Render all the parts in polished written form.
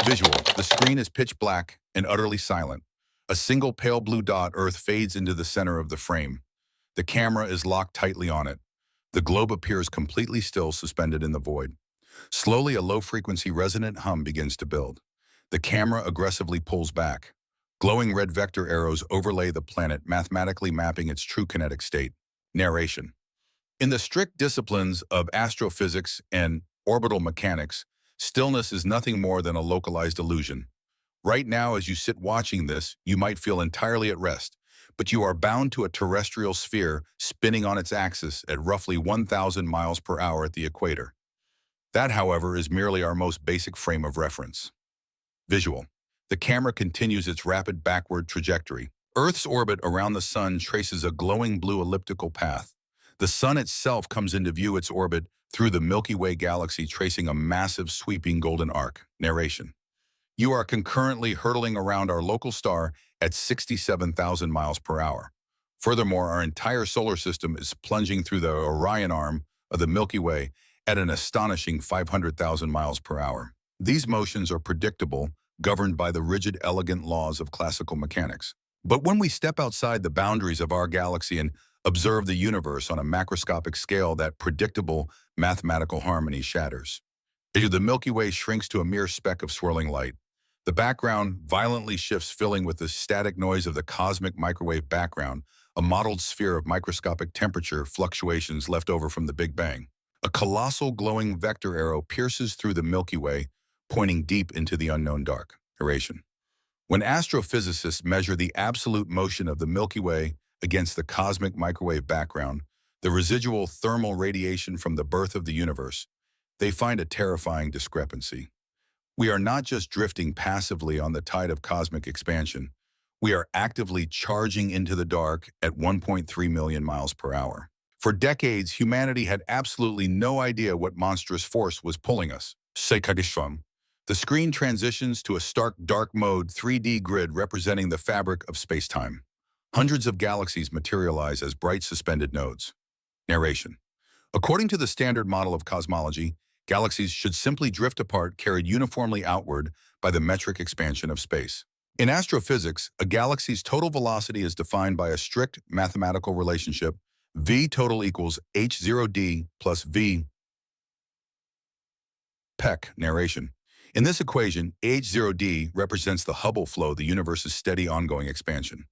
Visual. The screen is pitch black and utterly silent. A single pale blue dot Earth fades into the center of the frame. The camera is locked tightly on it. The globe appears completely still, suspended in the void. Slowly, a low-frequency resonant hum begins to build. The camera aggressively pulls back. Glowing red vector arrows overlay the planet, mathematically mapping its true kinetic state. Narration. In the strict disciplines of astrophysics and orbital mechanics, stillness is nothing more than a localized illusion. Right now, as you sit watching this, you might feel entirely at rest, but you are bound to a terrestrial sphere spinning on its axis at roughly 1,000 miles per hour at the equator. That, however, is merely our most basic frame of reference. Visual. The camera continues its rapid backward trajectory. Earth's orbit around the Sun traces a glowing blue elliptical path. The Sun itself comes into view, its orbit through the Milky Way galaxy, tracing a massive sweeping golden arc. Narration. You are concurrently hurtling around our local star at 67,000 miles per hour. Furthermore, our entire solar system is plunging through the Orion arm of the Milky Way at an astonishing 500,000 miles per hour. These motions are predictable, governed by the rigid, elegant laws of classical mechanics. But when we step outside the boundaries of our galaxy and observe the universe on a macroscopic scale, that predictable mathematical harmony shatters. As the Milky Way shrinks to a mere speck of swirling light, the background violently shifts, filling with the static noise of the cosmic microwave background, a mottled sphere of microscopic temperature fluctuations left over from the Big Bang. A colossal glowing vector arrow pierces through the Milky Way, pointing deep into the unknown dark. Narration. When astrophysicists measure the absolute motion of the Milky Way against the cosmic microwave background, the residual thermal radiation from the birth of the universe, they find a terrifying discrepancy. We are not just drifting passively on the tide of cosmic expansion. We are actively charging into the dark at 1.3 million miles per hour. For decades, humanity had absolutely no idea what monstrous force was pulling us. Sekagishram. The screen transitions to a stark dark mode 3D grid representing the fabric of space-time. Hundreds of galaxies materialize as bright suspended nodes. Narration. According to the standard model of cosmology, galaxies should simply drift apart, carried uniformly outward by the metric expansion of space. In astrophysics, a galaxy's total velocity is defined by a strict mathematical relationship: V total equals h0d plus v pec. Narration. In this equation, h0d represents the Hubble flow, the universe's steady ongoing expansion.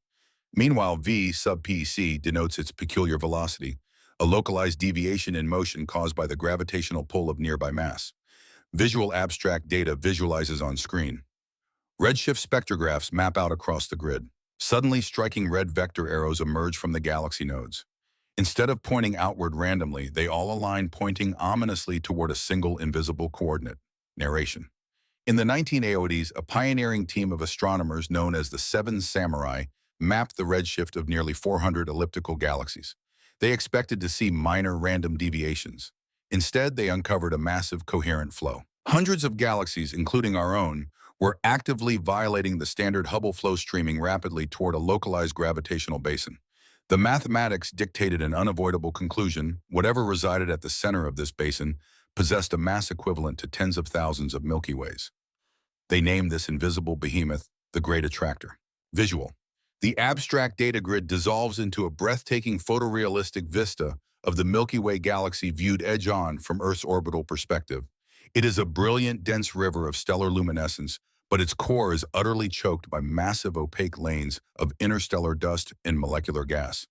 Meanwhile, v sub pc denotes its peculiar velocity, a localized deviation in motion caused by the gravitational pull of nearby mass. Visual abstract data visualizes on screen. Redshift spectrographs map out across the grid. Suddenly, striking red vector arrows emerge from the galaxy nodes. Instead of pointing outward randomly, they all align, pointing ominously toward a single invisible coordinate. Narration. In the 1980s, a pioneering team of astronomers known as the Seven Samurai mapped the redshift of nearly 400 elliptical galaxies. They expected to see minor random deviations. Instead, they uncovered a massive coherent flow. Hundreds of galaxies, including our own, were actively violating the standard Hubble flow, streaming rapidly toward a localized gravitational basin. The mathematics dictated an unavoidable conclusion: whatever resided at the center of this basin possessed a mass equivalent to tens of thousands of Milky Ways. They named this invisible behemoth the Great Attractor. Visual. The abstract data grid dissolves into a breathtaking photorealistic vista of the Milky Way galaxy viewed edge-on from Earth's orbital perspective. It is a brilliant, dense river of stellar luminescence, but its core is utterly choked by massive opaque lanes of interstellar dust and molecular gas.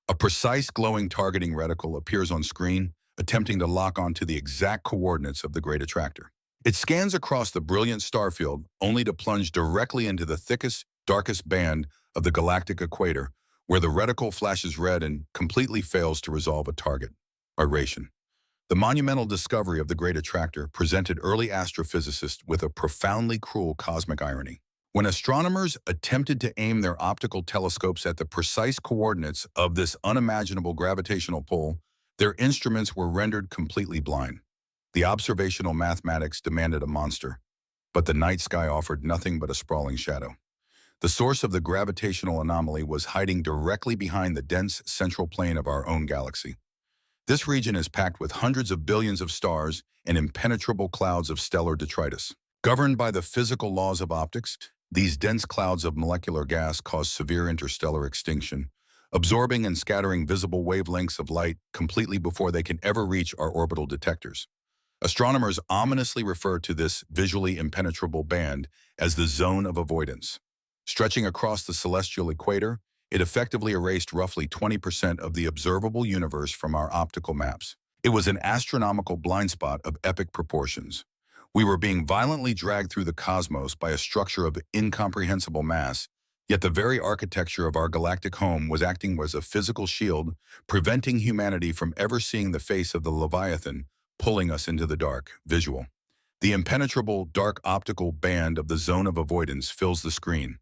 A precise glowing targeting reticle appears on screen, attempting to lock onto the exact coordinates of the Great Attractor. It scans across the brilliant starfield, only to plunge directly into the thickest, darkest band of the galactic equator, where the reticle flashes red and completely fails to resolve a target. Aeration. The monumental discovery of the Great Attractor presented early astrophysicists with a profoundly cruel cosmic irony. When astronomers attempted to aim their optical telescopes at the precise coordinates of this unimaginable gravitational pull, their instruments were rendered completely blind. The observational mathematics demanded a monster, but the night sky offered nothing but a sprawling shadow. The source of the gravitational anomaly was hiding directly behind the dense central plane of our own galaxy. This region is packed with hundreds of billions of stars and impenetrable clouds of stellar detritus. Governed by the physical laws of optics, these dense clouds of molecular gas cause severe interstellar extinction, absorbing and scattering visible wavelengths of light completely before they can ever reach our orbital detectors. Astronomers ominously refer to this visually impenetrable band as the zone of avoidance. Stretching across the celestial equator, it effectively erased roughly 20% of the observable universe from our optical maps. It was an astronomical blind spot of epic proportions. We were being violently dragged through the cosmos by a structure of incomprehensible mass, yet the very architecture of our galactic home was acting as a physical shield, preventing humanity from ever seeing the face of the Leviathan, pulling us into the dark. Visual. The impenetrable, dark optical band of the zone of avoidance fills the screen.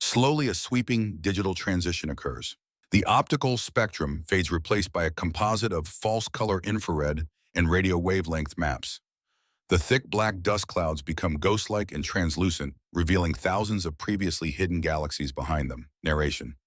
Slowly, a sweeping digital transition occurs. The optical spectrum fades, replaced by a composite of false color infrared and radio wavelength maps. The thick black dust clouds become ghost-like and translucent, revealing thousands of previously hidden galaxies behind them. Narration.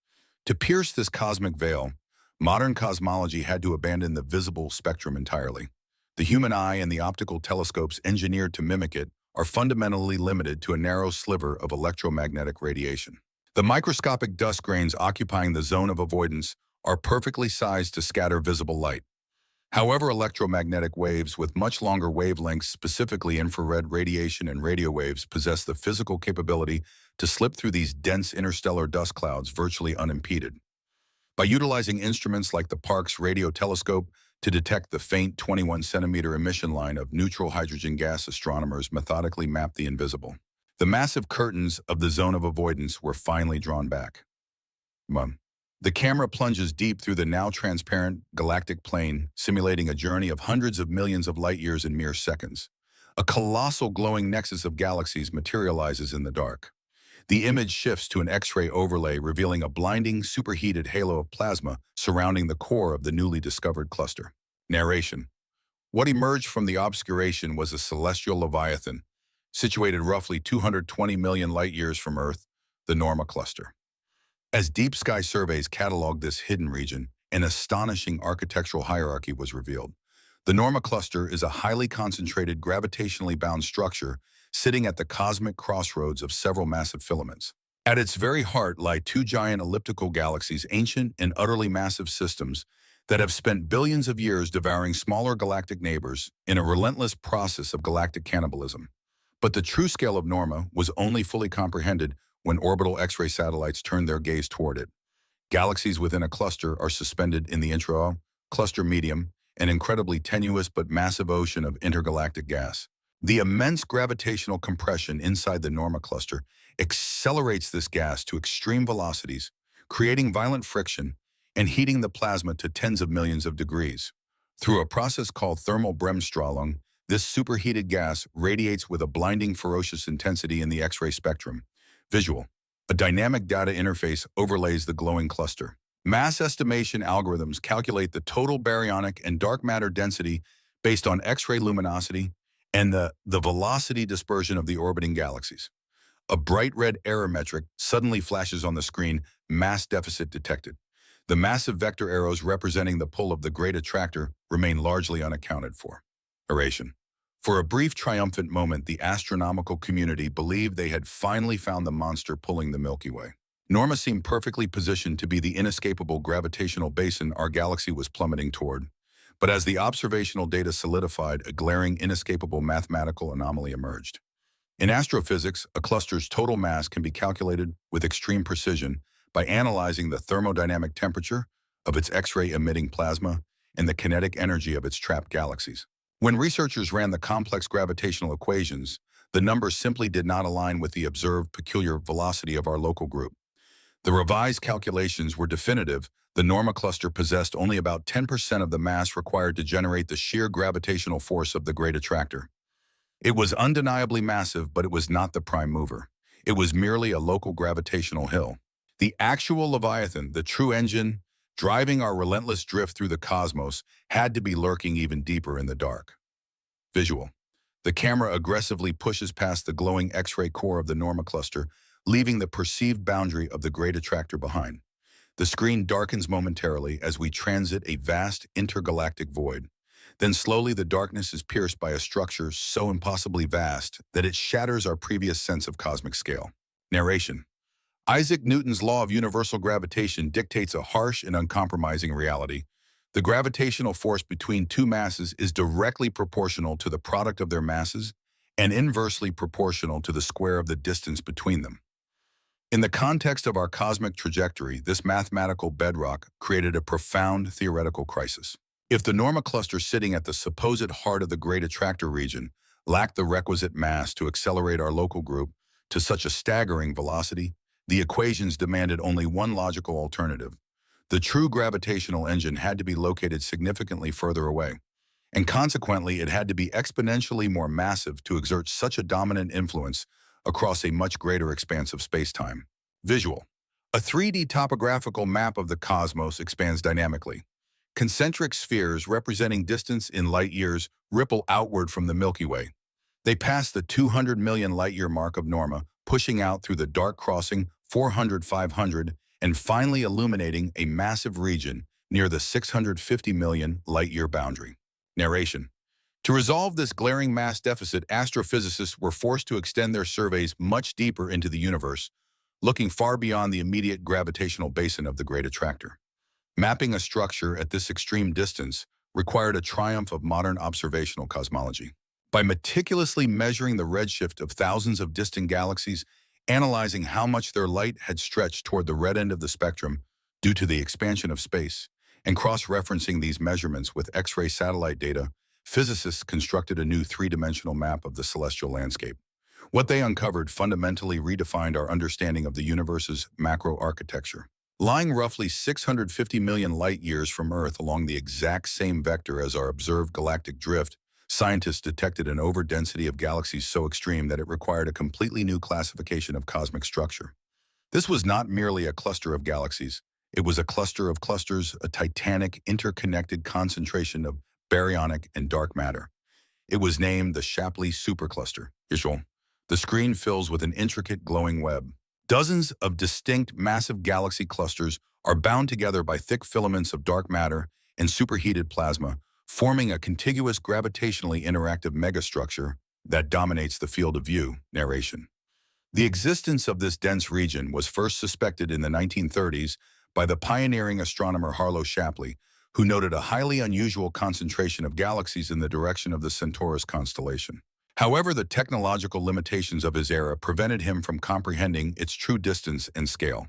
To pierce this cosmic veil, modern cosmology had to abandon the visible spectrum entirely. The human eye and the optical telescopes engineered to mimic it are fundamentally limited to a narrow sliver of electromagnetic radiation. The microscopic dust grains occupying the zone of avoidance are perfectly sized to scatter visible light. However, electromagnetic waves with much longer wavelengths, specifically infrared radiation and radio waves, possess the physical capability to slip through these dense interstellar dust clouds virtually unimpeded. By utilizing instruments like the Parkes Radio Telescope to detect the faint 21-centimeter emission line of neutral hydrogen gas, astronomers methodically mapped the invisible. The massive curtains of the zone of avoidance were finally drawn back. The camera plunges deep through the now transparent galactic plane, simulating a journey of hundreds of millions of light years in mere seconds. A colossal glowing nexus of galaxies materializes in the dark. The image shifts to an X-ray overlay, revealing a blinding, superheated halo of plasma surrounding the core of the newly discovered cluster. Narration. What emerged from the obscuration was a celestial Leviathan, situated roughly 220 million light-years from Earth, the Norma Cluster. As deep sky surveys cataloged this hidden region, an astonishing architectural hierarchy was revealed. The Norma Cluster is a highly concentrated, gravitationally bound structure sitting at the cosmic crossroads of several massive filaments. At its very heart lie two giant elliptical galaxies, ancient and utterly massive systems that have spent billions of years devouring smaller galactic neighbors in a relentless process of galactic cannibalism. But the true scale of Norma was only fully comprehended when orbital X-ray satellites turned their gaze toward it. Galaxies within a cluster are suspended in the intra-cluster medium, an incredibly tenuous but massive ocean of intergalactic gas. The immense gravitational compression inside the Norma Cluster accelerates this gas to extreme velocities, creating violent friction and heating the plasma to tens of millions of degrees. Through a process called thermal Bremsstrahlung, this superheated gas radiates with a blinding, ferocious intensity in the X-ray spectrum. Visual. A dynamic data interface overlays the glowing cluster. Mass estimation algorithms calculate the total baryonic and dark matter density based on X-ray luminosity and the velocity dispersion of the orbiting galaxies. A bright red error metric suddenly flashes on the screen, mass deficit detected. The massive vector arrows representing the pull of the Great Attractor remain largely unaccounted for. Erasure. For a brief triumphant moment, the astronomical community believed they had finally found the monster pulling the Milky Way. Norma seemed perfectly positioned to be the inescapable gravitational basin our galaxy was plummeting toward. But as the observational data solidified, a glaring, inescapable mathematical anomaly emerged. In astrophysics, a cluster's total mass can be calculated with extreme precision by analyzing the thermodynamic temperature of its X-ray emitting plasma and the kinetic energy of its trapped galaxies. When researchers ran the complex gravitational equations, the numbers simply did not align with the observed peculiar velocity of our local group. The revised calculations were definitive. The Norma Cluster possessed only about 10% of the mass required to generate the sheer gravitational force of the Great Attractor. It was undeniably massive, but it was not the prime mover. It was merely a local gravitational hill. The actual Leviathan, the true engine driving our relentless drift through the cosmos, had to be lurking even deeper in the dark. Visual. The camera aggressively pushes past the glowing X-ray core of the Norma Cluster, leaving the perceived boundary of the Great Attractor behind. The screen darkens momentarily as we transit a vast intergalactic void. Then slowly the darkness is pierced by a structure so impossibly vast that it shatters our previous sense of cosmic scale. Narration. Isaac Newton's law of universal gravitation dictates a harsh and uncompromising reality. The gravitational force between two masses is directly proportional to the product of their masses and inversely proportional to the square of the distance between them. In the context of our cosmic trajectory, this mathematical bedrock created a profound theoretical crisis. If the Norma cluster sitting at the supposed heart of the Great Attractor region lacked the requisite mass to accelerate our local group to such a staggering velocity, the equations demanded only one logical alternative. The true gravitational engine had to be located significantly further away, and consequently it had to be exponentially more massive to exert such a dominant influence across a much greater expanse of spacetime. Visual. A 3D topographical map of the cosmos expands dynamically. Concentric spheres representing distance in light years ripple outward from the Milky Way. They pass the 200 million light-year mark of Norma, pushing out through the dark crossing 400-500 and finally illuminating a massive region near the 650 million light-year boundary. Narration. To resolve this glaring mass deficit, astrophysicists were forced to extend their surveys much deeper into the universe, looking far beyond the immediate gravitational basin of the Great Attractor. Mapping a structure at this extreme distance required a triumph of modern observational cosmology. By meticulously measuring the redshift of thousands of distant galaxies, analyzing how much their light had stretched toward the red end of the spectrum due to the expansion of space, and cross-referencing these measurements with X-ray satellite data, physicists constructed a new three-dimensional map of the celestial landscape. What they uncovered fundamentally redefined our understanding of the universe's macroarchitecture. Lying roughly 650 million light-years from Earth along the exact same vector as our observed galactic drift, scientists detected an overdensity of galaxies so extreme that it required a completely new classification of cosmic structure. This was not merely a cluster of galaxies. It was a cluster of clusters, a titanic, interconnected concentration of baryonic and dark matter. It was named the Shapley Supercluster. Visual. The screen fills with an intricate glowing web. Dozens of distinct massive galaxy clusters are bound together by thick filaments of dark matter and superheated plasma, forming a contiguous gravitationally interactive megastructure that dominates the field of view. Narration. The existence of this dense region was first suspected in the 1930s by the pioneering astronomer Harlow Shapley, who noted a highly unusual concentration of galaxies in the direction of the Centaurus constellation. However, the technological limitations of his era prevented him from comprehending its true distance and scale.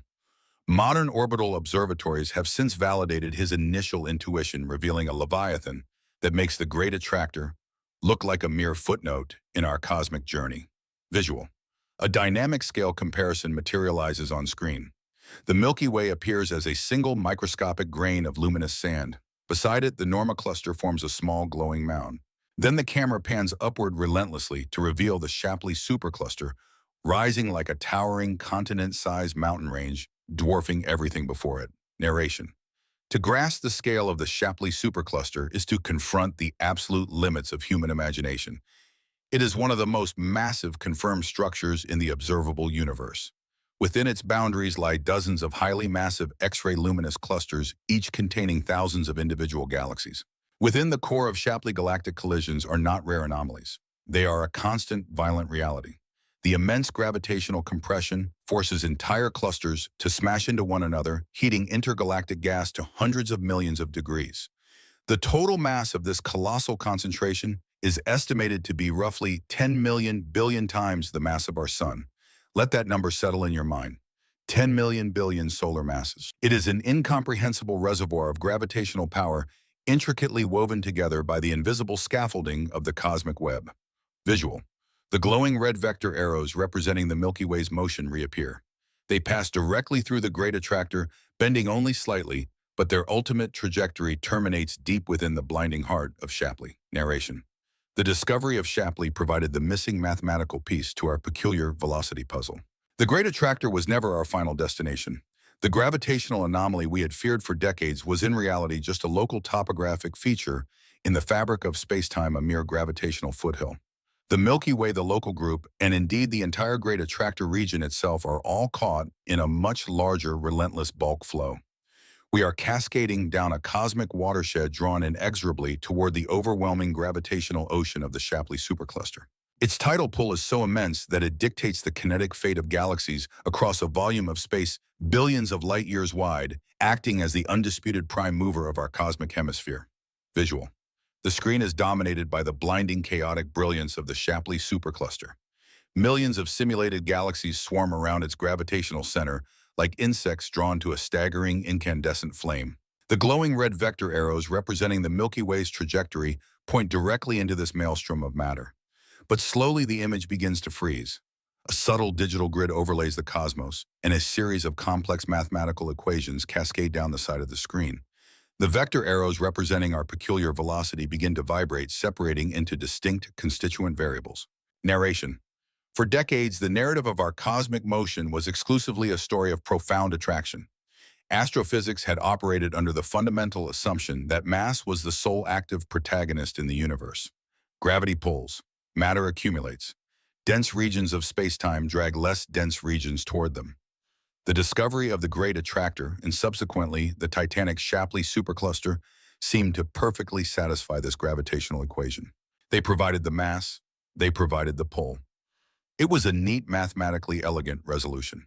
Modern orbital observatories have since validated his initial intuition, revealing a leviathan that makes the Great Attractor look like a mere footnote in our cosmic journey. Visual. A dynamic scale comparison materializes on screen. The Milky Way appears as a single microscopic grain of luminous sand. Beside it, the Norma cluster forms a small glowing mound. Then the camera pans upward relentlessly to reveal the Shapley supercluster, rising like a towering continent-sized mountain range, dwarfing everything before it. Narration. To grasp the scale of the Shapley supercluster is to confront the absolute limits of human imagination. It is one of the most massive confirmed structures in the observable universe. Within its boundaries lie dozens of highly massive X-ray luminous clusters, each containing thousands of individual galaxies. Within the core of Shapley galactic collisions are not rare anomalies. They are a constant, violent reality. The immense gravitational compression forces entire clusters to smash into one another, heating intergalactic gas to hundreds of millions of degrees. The total mass of this colossal concentration is estimated to be roughly 10 million billion times the mass of our Sun. Let that number settle in your mind. 10 million billion solar masses. It is an incomprehensible reservoir of gravitational power intricately woven together by the invisible scaffolding of the cosmic web. Visual. The glowing red vector arrows representing the Milky Way's motion reappear. They pass directly through the Great Attractor, bending only slightly, but their ultimate trajectory terminates deep within the blinding heart of Shapley. Narration. The discovery of Shapley provided the missing mathematical piece to our peculiar velocity puzzle. The Great Attractor was never our final destination. The gravitational anomaly we had feared for decades was in reality just a local topographic feature in the fabric of space-time, a mere gravitational foothill. The Milky Way, the local group, and indeed the entire Great Attractor region itself are all caught in a much larger, relentless bulk flow. We are cascading down a cosmic watershed drawn inexorably toward the overwhelming gravitational ocean of the Shapley supercluster. Its tidal pull is so immense that it dictates the kinetic fate of galaxies across a volume of space billions of light years wide, acting as the undisputed prime mover of our cosmic hemisphere. Visual. The screen is dominated by the blinding chaotic brilliance of the Shapley supercluster. Millions of simulated galaxies swarm around its gravitational center, like insects drawn to a staggering incandescent flame. The glowing red vector arrows representing the Milky Way's trajectory point directly into this maelstrom of matter. But slowly the image begins to freeze. A subtle digital grid overlays the cosmos, and a series of complex mathematical equations cascade down the side of the screen. The vector arrows representing our peculiar velocity begin to vibrate, separating into distinct constituent variables. Narration. For decades, the narrative of our cosmic motion was exclusively a story of profound attraction. Astrophysics had operated under the fundamental assumption that mass was the sole active protagonist in the universe. Gravity pulls. Matter accumulates. Dense regions of space-time drag less dense regions toward them. The discovery of the Great Attractor and subsequently the titanic Shapley supercluster seemed to perfectly satisfy this gravitational equation. They provided the mass, they provided the pull. It was a neat, mathematically elegant resolution.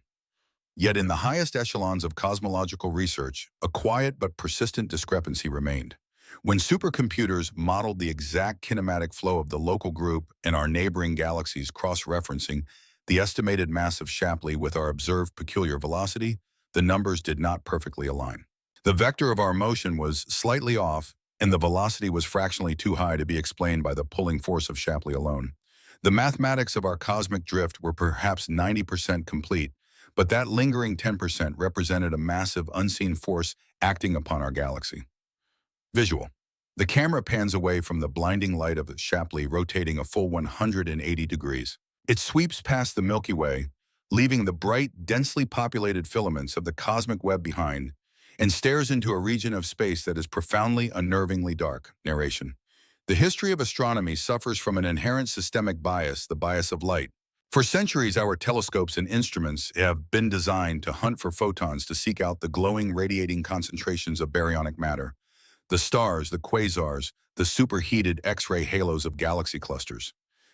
Yet in the highest echelons of cosmological research, a quiet but persistent discrepancy remained. When supercomputers modeled the exact kinematic flow of the local group and our neighboring galaxies cross-referencing the estimated mass of Shapley with our observed peculiar velocity, the numbers did not perfectly align. The vector of our motion was slightly off, and the velocity was fractionally too high to be explained by the pulling force of Shapley alone. The mathematics of our cosmic drift were perhaps 90% complete, but that lingering 10% represented a massive unseen force acting upon our galaxy. Visual. The camera pans away from the blinding light of Shapley, rotating a full 180 degrees. It sweeps past the Milky Way, leaving the bright, densely populated filaments of the cosmic web behind, and stares into a region of space that is profoundly, unnervingly dark. Narration. The history of astronomy suffers from an inherent systemic bias, the bias of light. For centuries, our telescopes and instruments have been designed to hunt for photons to seek out the glowing, radiating concentrations of baryonic matter. The stars, the quasars, the superheated X-ray halos of galaxy clusters.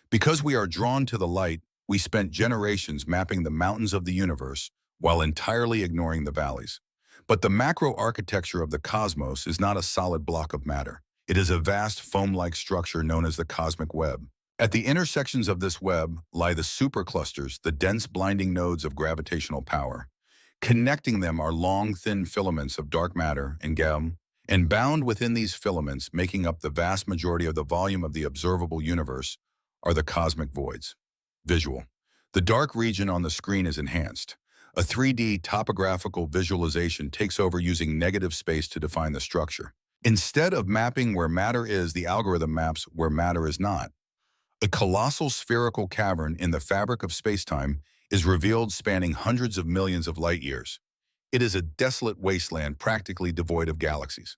Because we are drawn to the light, we spent generations mapping the mountains of the universe while entirely ignoring the valleys. But the macro architecture of the cosmos is not a solid block of matter. It is a vast foam-like structure known as the cosmic web. At the intersections of this web lie the superclusters, the dense blinding nodes of gravitational power. Connecting them are long, thin filaments of dark matter and and bound within these filaments, making up the vast majority of the volume of the observable universe, are the cosmic voids. Visual. The dark region on the screen is enhanced. A 3D topographical visualization takes over using negative space to define the structure. Instead of mapping where matter is, the algorithm maps where matter is not. A colossal spherical cavern in the fabric of spacetime is revealed, spanning hundreds of millions of light years. It is a desolate wasteland practically devoid of galaxies.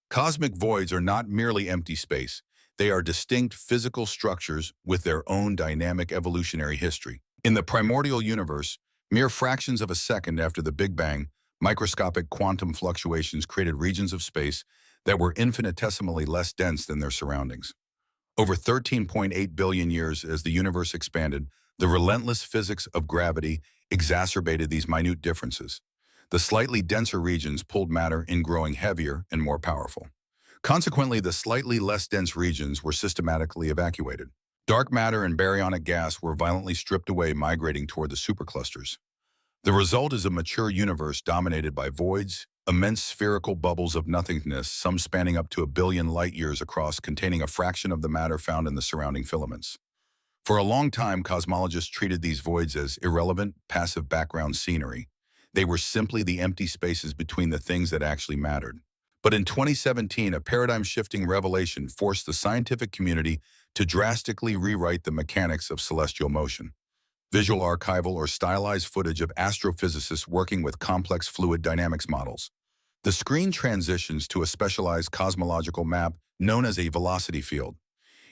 Cosmic voids are not merely empty space. They are distinct physical structures with their own dynamic evolutionary history. In the primordial universe, mere fractions of a second after the Big Bang, microscopic quantum fluctuations created regions of space that were infinitesimally less dense than their surroundings. Over 13.8 billion years as the universe expanded, the relentless physics of gravity exacerbated these minute differences. The slightly denser regions pulled matter in, growing heavier and more powerful. Consequently, the slightly less dense regions were systematically evacuated. Dark matter and baryonic gas were violently stripped away, migrating toward the superclusters. The result is a mature universe dominated by voids, immense spherical bubbles of nothingness, some spanning up to 1 billion light years across, containing a fraction of the matter found in the surrounding filaments. For a long time, cosmologists treated these voids as irrelevant, passive background scenery. They were simply the empty spaces between the things that actually mattered. But in 2017, a paradigm-shifting revelation forced the scientific community to drastically rewrite the mechanics of celestial motion. Visual archival or stylized footage of astrophysicists working with complex fluid dynamics models. The screen transitions to a specialized cosmological map known as a velocity field.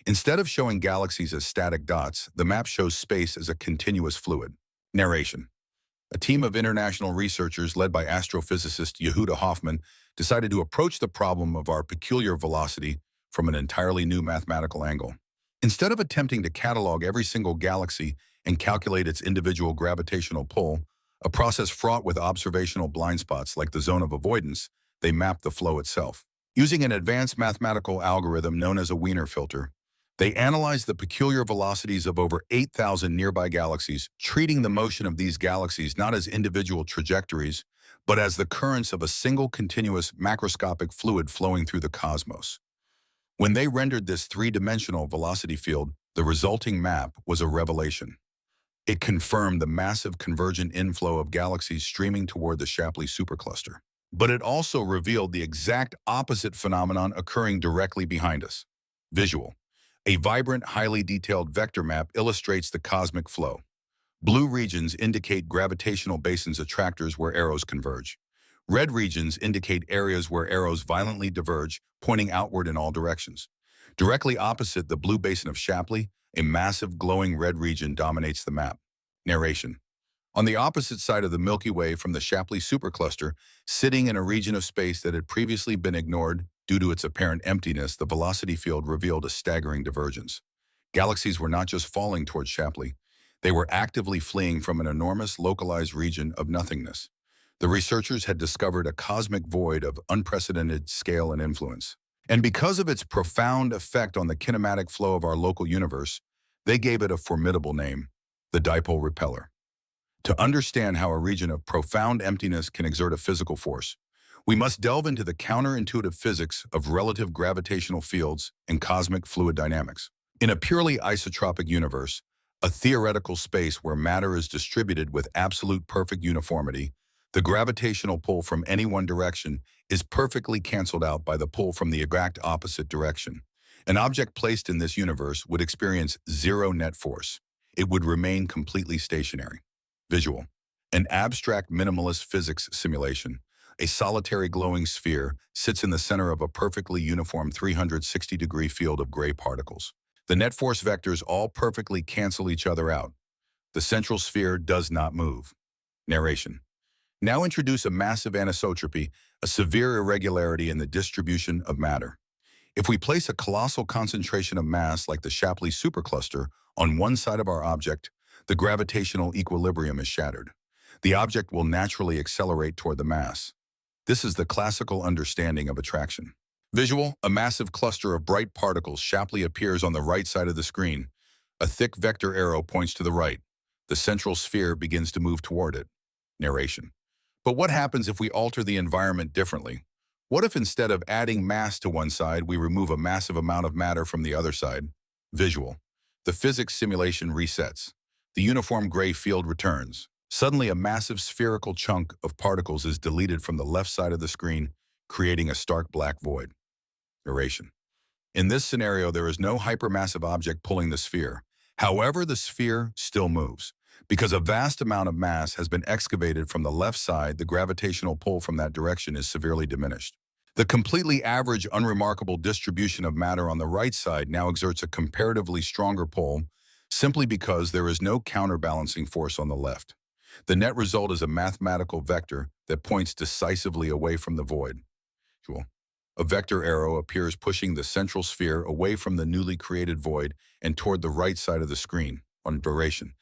Instead of showing galaxies as static dots, the map shows space as a continuous fluid. Narration. A team of international researchers led by astrophysicist Yehuda Hoffman decided to approach the problem of our peculiar velocity from an entirely new mathematical angle. Instead of attempting to catalog every single galaxy and calculate its individual gravitational pull, a process fraught with observational blind spots like the zone of avoidance, they mapped the flow itself. Using an advanced mathematical algorithm known as a Wiener filter, they analyzed the peculiar velocities of over 8,000 nearby galaxies, treating the motion of these galaxies not as individual trajectories, but as the currents of a single continuous macroscopic fluid flowing through the cosmos. When they rendered this three-dimensional velocity field, the resulting map was a revelation. It confirmed the massive convergent inflow of galaxies streaming toward the Shapley supercluster. But it also revealed the exact opposite phenomenon occurring directly behind us. Visual. A vibrant, highly detailed vector map illustrates the cosmic flow. Blue regions indicate gravitational basins attractors where arrows converge. Red regions indicate areas where arrows violently diverge, pointing outward in all directions. Directly opposite the blue basin of Shapley, a massive glowing red region dominates the map. Narration. On the opposite side of the Milky Way from the Shapley supercluster, sitting in a region of space that had previously been ignored due to its apparent emptiness, the velocity field revealed a staggering divergence. Galaxies were not just falling towards Shapley, they were actively fleeing from an enormous localized region of nothingness. The researchers had discovered a cosmic void of unprecedented scale and influence. And because of its profound effect on the kinematic flow of our local universe, they gave it a formidable name, the dipole repeller. To understand how a region of profound emptiness can exert a physical force, we must delve into the counterintuitive physics of relative gravitational fields and cosmic fluid dynamics. In a purely isotropic universe, a theoretical space where matter is distributed with absolute perfect uniformity, the gravitational pull from any one direction is perfectly canceled out by the pull from the exact opposite direction. An object placed in this universe would experience zero net force. It would remain completely stationary. Visual. An abstract minimalist physics simulation. A solitary glowing sphere sits in the center of a perfectly uniform 360-degree field of gray particles. The net force vectors all perfectly cancel each other out. The central sphere does not move. Narration. Now introduce a massive anisotropy, a severe irregularity in the distribution of matter. If we place a colossal concentration of mass like the Shapley supercluster on one side of our object, the gravitational equilibrium is shattered. The object will naturally accelerate toward the mass. This is the classical understanding of attraction. Visual, a massive cluster of bright particles. Shapley appears on the right side of the screen. A thick vector arrow points to the right. The central sphere begins to move toward it. Narration. But what happens if we alter the environment differently? What if instead of adding mass to one side, we remove a massive amount of matter from the other side? Visual. The physics simulation resets. The uniform gray field returns. Suddenly, a massive spherical chunk of particles is deleted from the left side of the screen, creating a stark black void. Narration. In this scenario, there is no hypermassive object pulling the sphere. However, the sphere still moves. Because a vast amount of mass has been excavated from the left side, the gravitational pull from that direction is severely diminished. The completely average, unremarkable distribution of matter on the right side now exerts a comparatively stronger pull simply because there is no counterbalancing force on the left. The net result is a mathematical vector that points decisively away from the void. A vector arrow appears pushing the central sphere away from the newly created void and toward the right side of the screen on duration.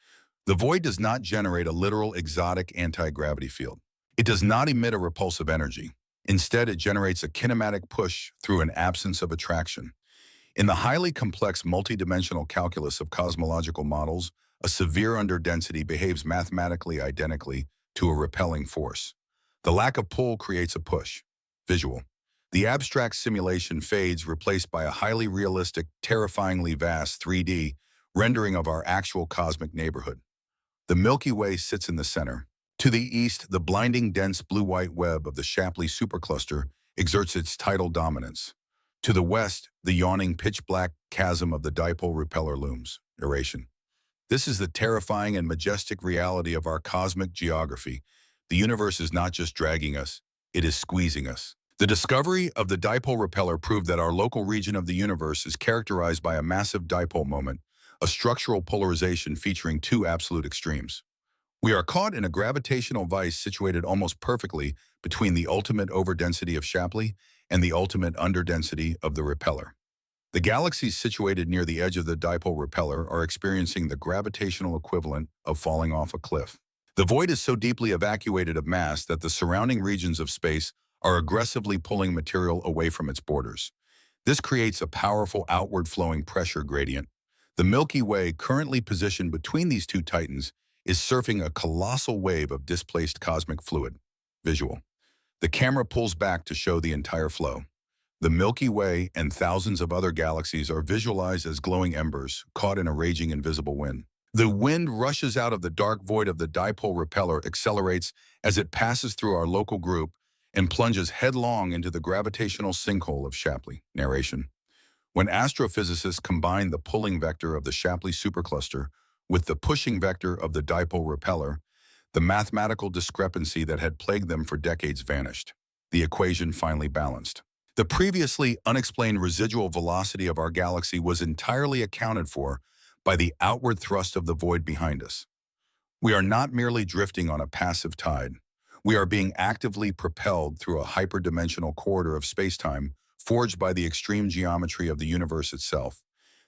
The void does not generate a literal exotic anti-gravity field. It does not emit a repulsive energy. Instead, it generates a kinematic push through an absence of attraction. In the highly complex multidimensional calculus of cosmological models, a severe underdensity behaves mathematically identically to a repelling force. The lack of pull creates a push. Visual. The abstract simulation fades, replaced by a highly realistic, terrifyingly vast 3D rendering of our actual cosmic neighborhood. The Milky Way sits in the center. To the east, the blinding dense blue-white web of the Shapley supercluster exerts its tidal dominance. To the west, the yawning pitch-black chasm of the dipole repeller looms. Narration. This is the terrifying and majestic reality of our cosmic geography. The universe is not just dragging us, it is squeezing us. The discovery of the dipole repeller proved that our local region of the universe is characterized by a massive dipole moment, a structural polarization featuring two absolute extremes. We are caught in a gravitational vice situated almost perfectly between the ultimate overdensity of Shapley and the ultimate underdensity of the repeller. The galaxies situated near the edge of the dipole repeller are experiencing the gravitational equivalent of falling off a cliff. The void is so deeply evacuated of mass that the surrounding regions of space are aggressively pulling material away from its borders. This creates a powerful outward-flowing pressure gradient. The Milky Way, currently positioned between these two titans, is surfing a colossal wave of displaced cosmic fluid. Visual. The camera pulls back to show the entire flow. The Milky Way and thousands of other galaxies are visualized as glowing embers caught in a raging invisible wind. The wind rushes out of the dark void of the dipole repeller, accelerates as it passes through our local group, and plunges headlong into the gravitational sinkhole of Shapley. Narration. When astrophysicists combine the pulling vector of the Shapley supercluster with the pushing vector of the dipole repeller, the mathematical discrepancy that had plagued them for decades vanished. The equation finally balanced. The previously unexplained residual velocity of our galaxy was entirely accounted for by the outward thrust of the void behind us. We are not merely drifting on a passive tide. We are being actively propelled through a hyperdimensional corridor of spacetime forged by the extreme geometry of the universe itself.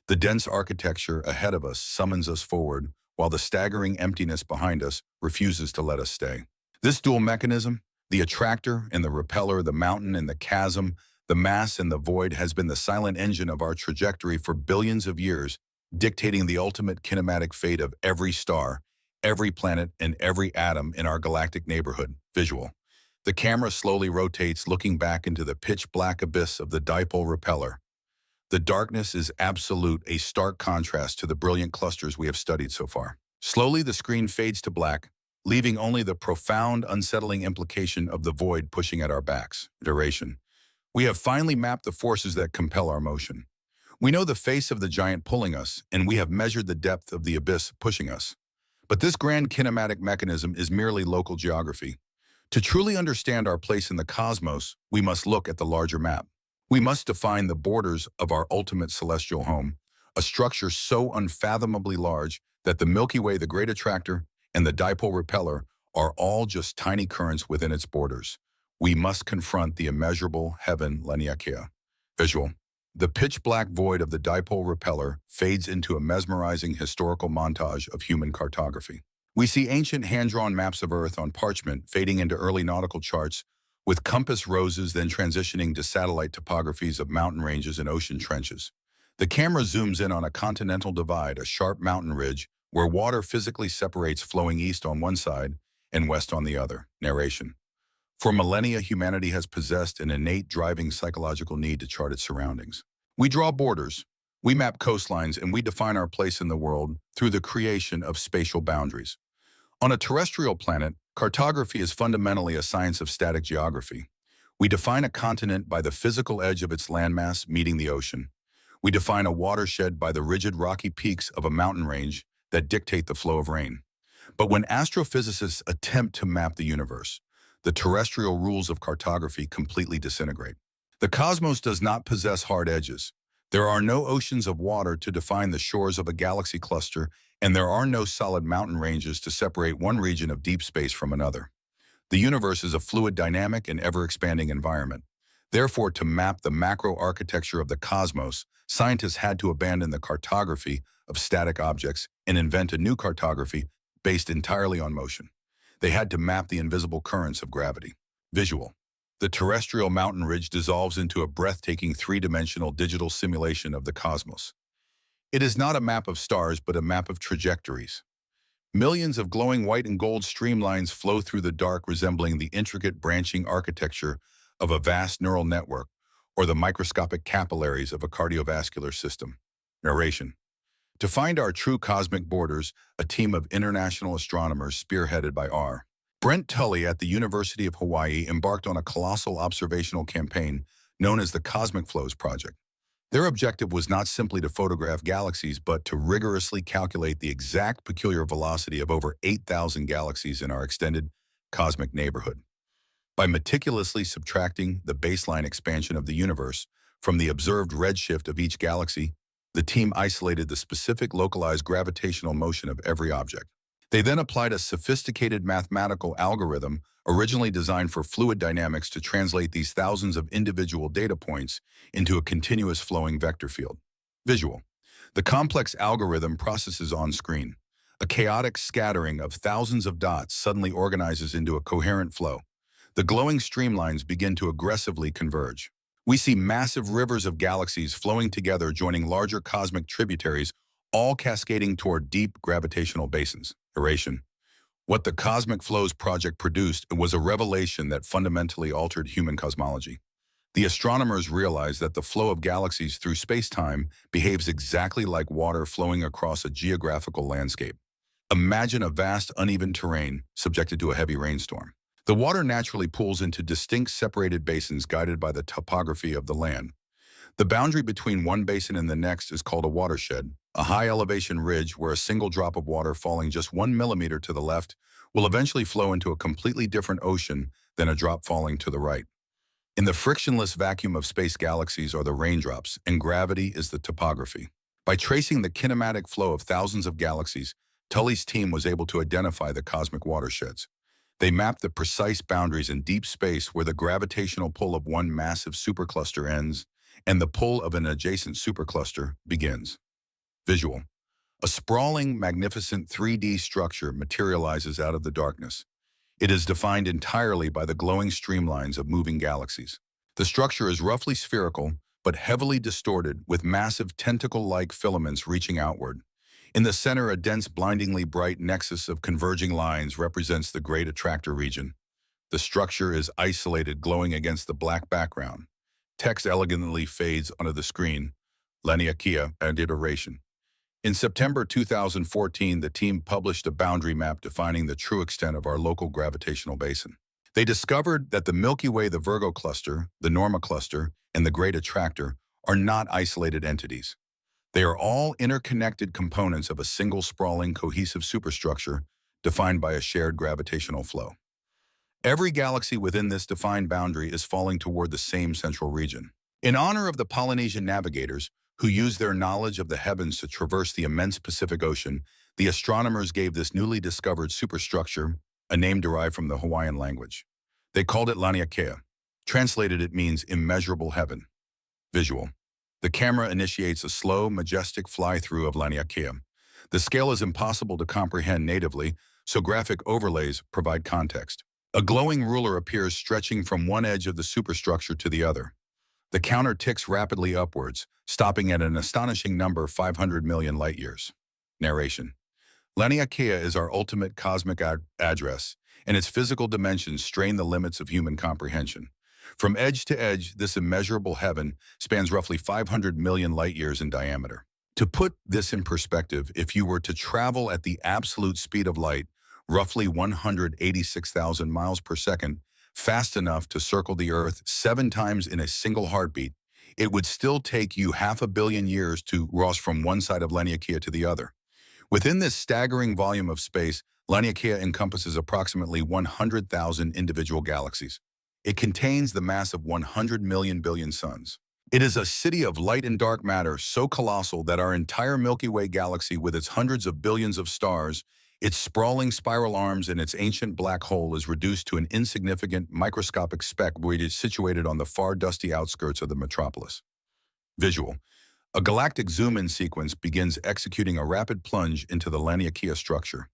The dense architecture ahead of us summons us forward, while the staggering emptiness behind us refuses to let us stay. This dual mechanism, the attractor and the repeller, the mountain and the chasm, the mass and the void, has been the silent engine of our trajectory for billions of years, dictating the ultimate kinematic fate of every star, every planet, and every atom in our galactic neighborhood. Visual. The camera slowly rotates, looking back into the pitch-black abyss of the dipole repeller. The darkness is absolute, a stark contrast to the brilliant clusters we have studied so far. Slowly, the screen fades to black, leaving only the profound, unsettling implication of the void pushing at our backs. Duration. We have finally mapped the forces that compel our motion. We know the face of the giant pulling us, and we have measured the depth of the abyss pushing us. But this grand kinematic mechanism is merely local geography. To truly understand our place in the cosmos, we must look at the larger map. We must define the borders of our ultimate celestial home, a structure so unfathomably large that the Milky Way, the great attractor, and the dipole repeller are all just tiny currents within its borders. We must confront the immeasurable heaven Laniakea. Visual. The pitch-black void of the dipole repeller fades into a mesmerizing historical montage of human cartography. We see ancient hand-drawn maps of Earth on parchment fading into early nautical charts, with compass roses then transitioning to satellite topographies of mountain ranges and ocean trenches. The camera zooms in on a continental divide, a sharp mountain ridge, where water physically separates, flowing east on one side and west on the other. Narration. For millennia, humanity has possessed an innate driving psychological need to chart its surroundings. We draw borders, we map coastlines, and we define our place in the world through the creation of spatial boundaries. On a terrestrial planet, cartography is fundamentally a science of static geography. We define a continent by the physical edge of its landmass meeting the ocean. We define a watershed by the rigid rocky peaks of a mountain range that dictate the flow of rain. But when astrophysicists attempt to map the universe, the terrestrial rules of cartography completely disintegrate. The cosmos does not possess hard edges. There are no oceans of water to define the shores of a galaxy cluster, and there are no solid mountain ranges to separate one region of deep space from another. The universe is a fluid, dynamic, and ever-expanding environment. Therefore, to map the macro architecture of the cosmos, scientists had to abandon the cartography of static objects and invent a new cartography based entirely on motion. They had to map the invisible currents of gravity. Visual. The terrestrial mountain ridge dissolves into a breathtaking three-dimensional digital simulation of the cosmos. It is not a map of stars, but a map of trajectories. Millions of glowing white and gold streamlines flow through the dark, resembling the intricate branching architecture of a vast neural network or the microscopic capillaries of a cardiovascular system. Narration. To find our true cosmic borders, a team of international astronomers spearheaded by R. Brent Tully at the University of Hawaii embarked on a colossal observational campaign known as the Cosmic Flows Project. Their objective was not simply to photograph galaxies, but to rigorously calculate the exact peculiar velocity of over 8,000 galaxies in our extended cosmic neighborhood. By meticulously subtracting the baseline expansion of the universe from the observed redshift of each galaxy, the team isolated the specific localized gravitational motion of every object. They then applied a sophisticated mathematical algorithm originally designed for fluid dynamics to translate these thousands of individual data points into a continuous flowing vector field. Visual. The complex algorithm processes on screen. A chaotic scattering of thousands of dots suddenly organizes into a coherent flow. The glowing streamlines begin to aggressively converge. We see massive rivers of galaxies flowing together, joining larger cosmic tributaries, all cascading toward deep gravitational basins. Aeration. What the Cosmic Flows project produced was a revelation that fundamentally altered human cosmology. The astronomers realized that the flow of galaxies through space-time behaves exactly like water flowing across a geographical landscape. Imagine a vast, uneven terrain subjected to a heavy rainstorm. The water naturally pools into distinct separated basins guided by the topography of the land. The boundary between one basin and the next is called a watershed, a high-elevation ridge where a single drop of water falling just 1 millimeter to the left will eventually flow into a completely different ocean than a drop falling to the right. In the frictionless vacuum of space, galaxies are the raindrops, and gravity is the topography. By tracing the kinematic flow of thousands of galaxies, Tully's team was able to identify the cosmic watersheds. They mapped the precise boundaries in deep space where the gravitational pull of one massive supercluster ends and the pull of an adjacent supercluster begins. Visual. A sprawling, magnificent 3D structure materializes out of the darkness. It is defined entirely by the glowing streamlines of moving galaxies. The structure is roughly spherical, but heavily distorted, with massive tentacle-like filaments reaching outward. In the center, a dense, blindingly bright nexus of converging lines represents the Great Attractor region. The structure is isolated, glowing against the black background. Text elegantly fades onto the screen. Laniakea and iteration. In September 2014, the team published a boundary map defining the true extent of our local gravitational basin. They discovered that the Milky Way, the Virgo cluster, the Norma cluster, and the Great Attractor are not isolated entities. They are all interconnected components of a single sprawling, cohesive superstructure defined by a shared gravitational flow. Every galaxy within this defined boundary is falling toward the same central region. In honor of the Polynesian navigators, who used their knowledge of the heavens to traverse the immense Pacific Ocean, the astronomers gave this newly discovered superstructure a name derived from the Hawaiian language. They called it Laniakea. Translated, it means immeasurable heaven. Visual. The camera initiates a slow, majestic fly-through of Laniakea. The scale is impossible to comprehend natively, so graphic overlays provide context. A glowing ruler appears, stretching from one edge of the superstructure to the other. The counter ticks rapidly upwards, stopping at an astonishing number 500 million light-years. Narration. Laniakea is our ultimate cosmic address, and its physical dimensions strain the limits of human comprehension. From edge to edge, this immeasurable heaven spans roughly 500 million light-years in diameter. To put this in perspective, if you were to travel at the absolute speed of light, roughly 186,000 miles per second, fast enough to circle the Earth 7 times in a single heartbeat, it would still take you 500 million years to cross from one side of Laniakea to the other. Within this staggering volume of space, Laniakea encompasses approximately 100,000 individual galaxies. It contains the mass of 100 million billion suns. It is a city of light and dark matter so colossal that our entire Milky Way galaxy, with its hundreds of billions of stars, its sprawling spiral arms, and its ancient black hole, is reduced to an insignificant microscopic speck which is situated on the far dusty outskirts of the metropolis. Visual. A galactic zoom-in sequence begins, executing a rapid plunge into the Laniakea structure.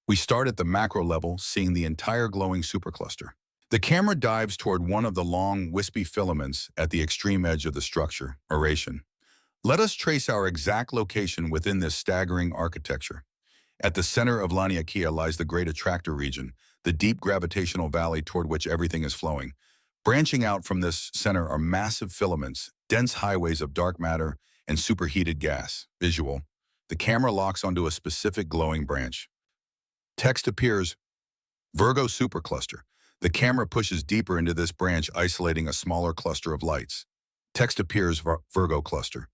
We start at the macro level, seeing the entire glowing supercluster. The camera dives toward one of the long, wispy filaments at the extreme edge of the structure, aeration. Let us trace our exact location within this staggering architecture. At the center of Laniakea lies the Great Attractor region, the deep gravitational valley toward which everything is flowing. Branching out from this center are massive filaments, dense highways of dark matter, and superheated gas. Visual. The camera locks onto a specific glowing branch. Text appears, Virgo supercluster. The camera pushes deeper into this branch, isolating a smaller cluster of lights. Text appears, Virgo cluster.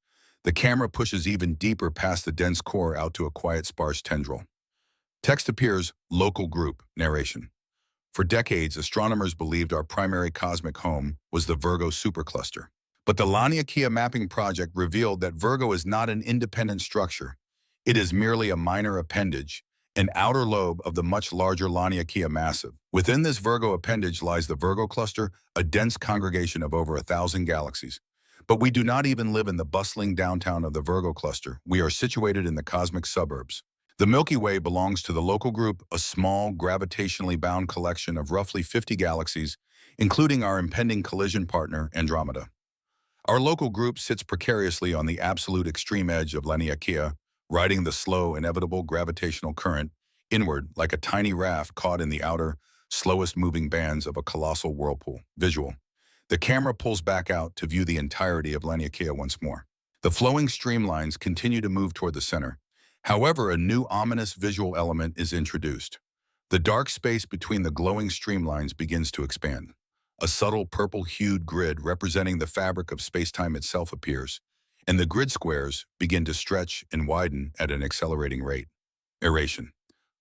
The camera pushes even deeper past the dense core out to a quiet, sparse tendril. Text appears, local group, narration. For decades, astronomers believed our primary cosmic home was the Virgo supercluster. But the Laniakea mapping project revealed that Virgo is not an independent structure. It is merely a minor appendage, an outer lobe of the much larger Laniakea massive. Within this Virgo appendage lies the Virgo cluster, a dense congregation of over 1,000 galaxies. But we do not even live in the bustling downtown of the Virgo cluster. We are situated in the cosmic suburbs. The Milky Way belongs to the local group, a small, gravitationally bound collection of roughly 50 galaxies, including our impending collision partner, Andromeda. Our local group sits precariously on the absolute extreme edge of Laniakea, riding the slow, inevitable gravitational current inward like a tiny raft caught in the outer, slowest moving bands of a colossal whirlpool. Visual. The camera pulls back out to view the entirety of Laniakea once more. The flowing streamlines continue to move toward the center. However, a new ominous visual element is introduced. The dark space between the glowing streamlines begins to expand. A subtle purple-hued grid representing the fabric of space-time itself appears, and the grid squares begin to stretch and widen at an accelerating rate. Aeration.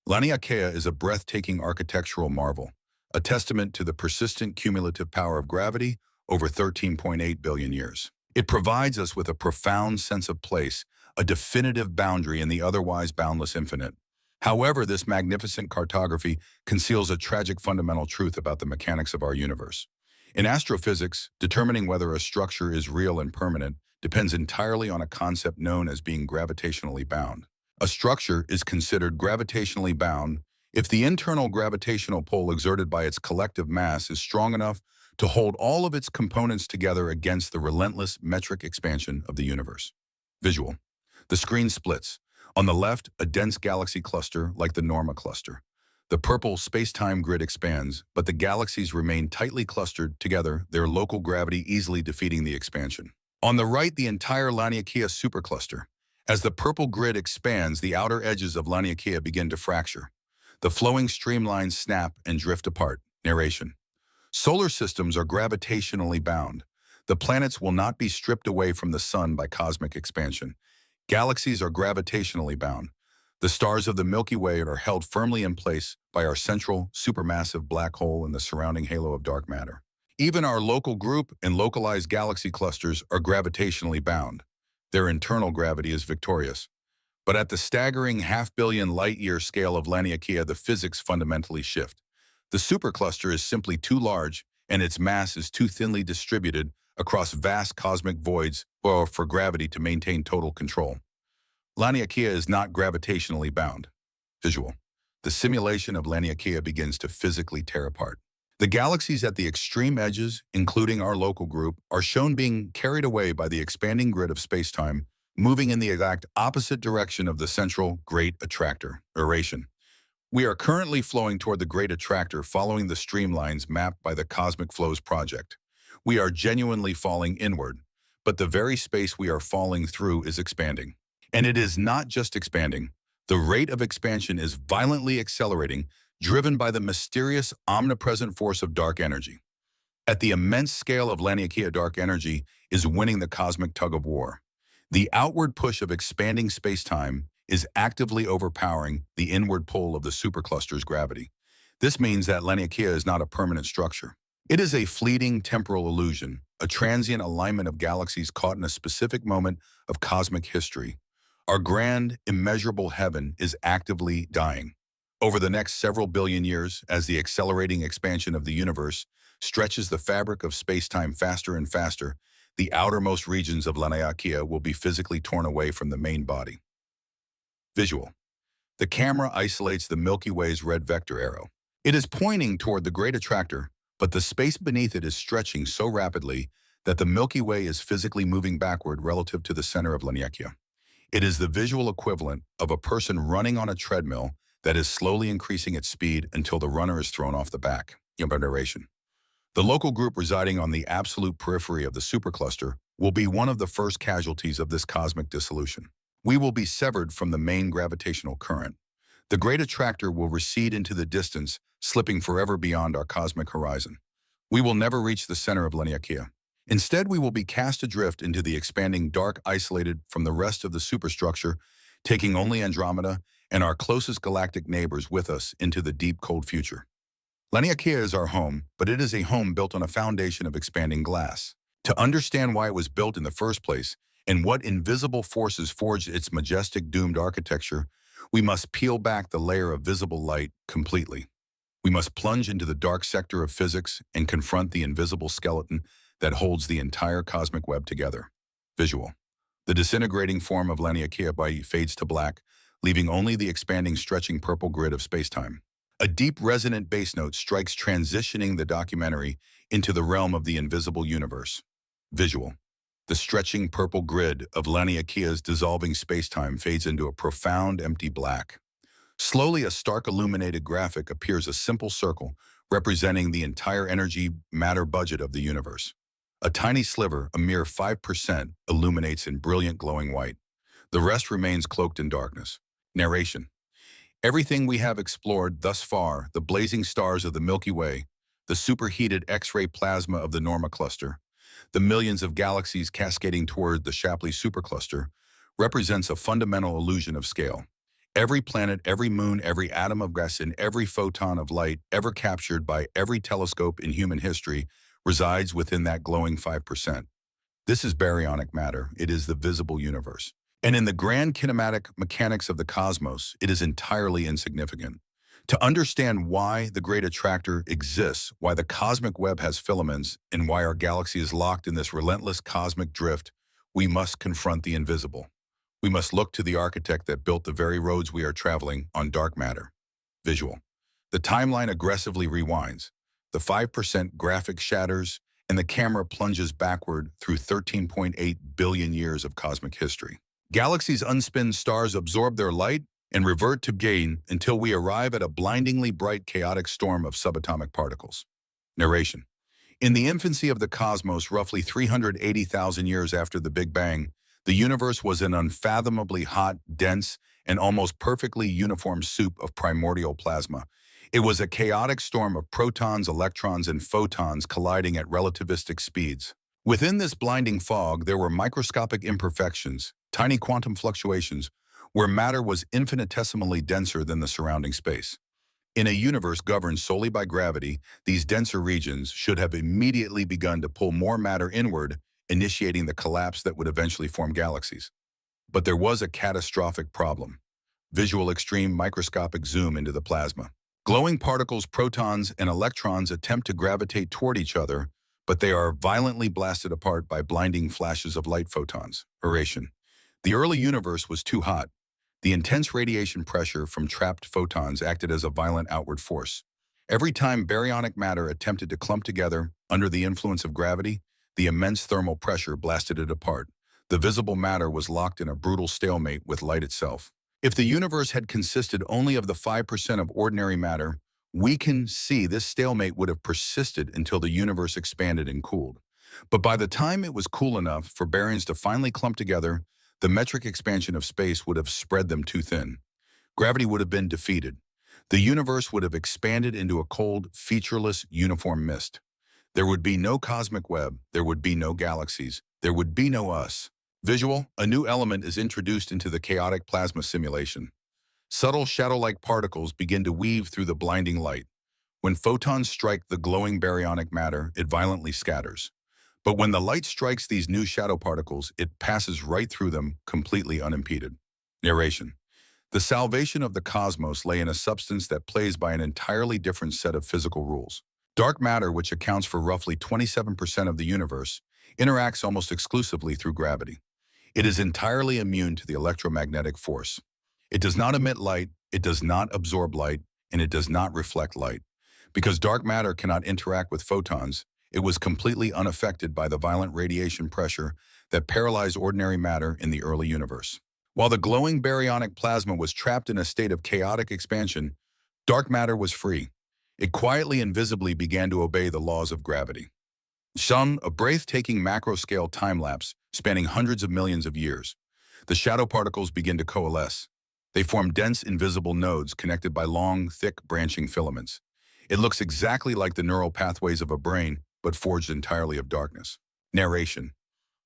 Laniakea is a breathtaking architectural marvel, a testament to the persistent cumulative power of gravity over 13.8 billion years. It provides us with a profound sense of place, a definitive boundary in the otherwise boundless infinite. However, this magnificent cartography conceals a tragic fundamental truth about the mechanics of our universe. In astrophysics, determining whether a structure is real and permanent depends entirely on a concept known as being gravitationally bound. A structure is considered gravitationally bound if the internal gravitational pull exerted by its collective mass is strong enough to hold all of its components together against the relentless metric expansion of the universe. Visual. The screen splits. On the left, a dense galaxy cluster like the Norma cluster. The purple space-time grid expands, but the galaxies remain tightly clustered together, their local gravity easily defeating the expansion. On the right, the entire Laniakea supercluster. As the purple grid expands, the outer edges of Laniakea begin to fracture. The flowing streamlines snap and drift apart. Narration. Solar systems are gravitationally bound. The planets will not be stripped away from the sun by cosmic expansion. Galaxies are gravitationally bound. The stars of the Milky Way are held firmly in place by our central, supermassive black hole and the surrounding halo of dark matter. Even our local group and localized galaxy clusters are gravitationally bound. Their internal gravity is victorious. But at the staggering half-billion light-year scale of Laniakea, the physics fundamentally shift. The supercluster is simply too large, and its mass is too thinly distributed across vast cosmic voids for gravity to maintain total control. Laniakea is not gravitationally bound. Visual. The simulation of Laniakea begins to physically tear apart. The galaxies at the extreme edges, including our local group, are shown being carried away by the expanding grid of spacetime, moving in the exact opposite direction of the central Great Attractor, Aeration. We are currently flowing toward the Great Attractor following the streamlines mapped by the Cosmic Flows Project. We are genuinely falling inward, but the very space we are falling through is expanding. And it is not just expanding. The rate of expansion is violently accelerating, driven by the mysterious, omnipresent force of dark energy. At the immense scale of Laniakea, dark energy is winning the cosmic tug-of-war. The outward push of expanding spacetime is actively overpowering the inward pull of the supercluster's gravity. This means that Laniakea is not a permanent structure. It is a fleeting temporal illusion, a transient alignment of galaxies caught in a specific moment of cosmic history. Our grand, immeasurable heaven is actively dying. Over the next several billion years, as the accelerating expansion of the universe stretches the fabric of spacetime faster and faster, the outermost regions of Laniakea will be physically torn away from the main body. Visual. The camera isolates the Milky Way's red vector arrow. It is pointing toward the Great Attractor, but the space beneath it is stretching so rapidly that the Milky Way is physically moving backward relative to the center of Laniakea. It is the visual equivalent of a person running on a treadmill that is slowly increasing its speed until the runner is thrown off the back. Narration. The local group residing on the absolute periphery of the supercluster will be one of the first casualties of this cosmic dissolution. We will be severed from the main gravitational current. The Great Attractor will recede into the distance, slipping forever beyond our cosmic horizon. We will never reach the center of Laniakea. Instead, we will be cast adrift into the expanding dark, isolated from the rest of the superstructure, taking only Andromeda and our closest galactic neighbors with us into the deep, cold future. Laniakea is our home, but it is a home built on a foundation of expanding glass. To understand why it was built in the first place and what invisible forces forged its majestic, doomed architecture, We must peel back the layer of visible light completely. We must plunge into the dark sector of physics and confront the invisible skeleton that holds the entire cosmic web together. Visual. The disintegrating form of Laniakea fades to black, leaving only the expanding, stretching purple grid of spacetime. A deep, resonant bass note strikes, transitioning the documentary into the realm of the invisible universe. Visual. The stretching purple grid of Laniakea's dissolving spacetime fades into a profound, empty black. Slowly, a stark illuminated graphic appears, a simple circle representing the entire energy matter budget of the universe. A tiny sliver, a mere 5%, illuminates in brilliant glowing white. The rest remains cloaked in darkness. Narration. Everything we have explored thus far, the blazing stars of the Milky Way, the superheated X-ray plasma of the Norma cluster, the millions of galaxies cascading toward the Shapley supercluster, represents a fundamental illusion of scale. Every planet, every moon, every atom of gas, and every photon of light ever captured by every telescope in human history resides within that glowing 5%. This is baryonic matter. It is the visible universe. And in the grand kinematic mechanics of the cosmos, it is entirely insignificant. To understand why the great attractor exists, why the cosmic web has filaments, and why our galaxy is locked in this relentless cosmic drift, we must confront the invisible. We must look to the architect that built the very roads we are traveling on, dark matter. Visual. The timeline aggressively rewinds. The 5% graphic shatters, and the camera plunges backward through 13.8 billion years of cosmic history. Galaxies unspin, stars absorb their light and revert to gain until we arrive at a blindingly bright, chaotic storm of subatomic particles. Narration. In the infancy of the cosmos, roughly 380,000 years after the Big Bang, the universe was an unfathomably hot, dense, and almost perfectly uniform soup of primordial plasma. It was a chaotic storm of protons, electrons, and photons colliding at relativistic speeds. Within this blinding fog, there were microscopic imperfections, tiny quantum fluctuations, where matter was infinitesimally denser than the surrounding space. In a universe governed solely by gravity, these denser regions should have immediately begun to pull more matter inward, initiating the collapse that would eventually form galaxies. But there was a catastrophic problem. Visual extreme microscopic zoom into the plasma. Glowing particles, protons, and electrons attempt to gravitate toward each other, but they are violently blasted apart by blinding flashes of light photons. Narration. The early universe was too hot. The intense radiation pressure from trapped photons acted as a violent outward force. Every time baryonic matter attempted to clump together under the influence of gravity, the immense thermal pressure blasted it apart. The visible matter was locked in a brutal stalemate with light itself. If the universe had consisted only of the 5% of ordinary matter, we can see this stalemate would have persisted until the universe expanded and cooled. But by the time it was cool enough for baryons to finally clump together, the metric expansion of space would have spread them too thin. Gravity would have been defeated. The universe would have expanded into a cold, featureless, uniform mist. There would be no cosmic web, there would be no galaxies, there would be no us. Visual, a new element is introduced into the chaotic plasma simulation. Subtle shadow-like particles begin to weave through the blinding light. When photons strike the glowing baryonic matter, it violently scatters. But when the light strikes these new shadow particles, it passes right through them, completely unimpeded. Narration. The salvation of the cosmos lay in a substance that plays by an entirely different set of physical rules. Dark matter, which accounts for roughly 27% of the universe, interacts almost exclusively through gravity. It is entirely immune to the electromagnetic force. It does not emit light, it does not absorb light, and it does not reflect light. Because dark matter cannot interact with photons, it was completely unaffected by the violent radiation pressure that paralyzed ordinary matter in the early universe. While the glowing baryonic plasma was trapped in a state of chaotic expansion, dark matter was free. It quietly and visibly began to obey the laws of gravity. Shun, a breathtaking macro-scale time-lapse spanning hundreds of millions of years. The shadow particles begin to coalesce. They form dense, invisible nodes connected by long, thick, branching filaments. It looks exactly like the neural pathways of a brain, but forged entirely of darkness. Narration.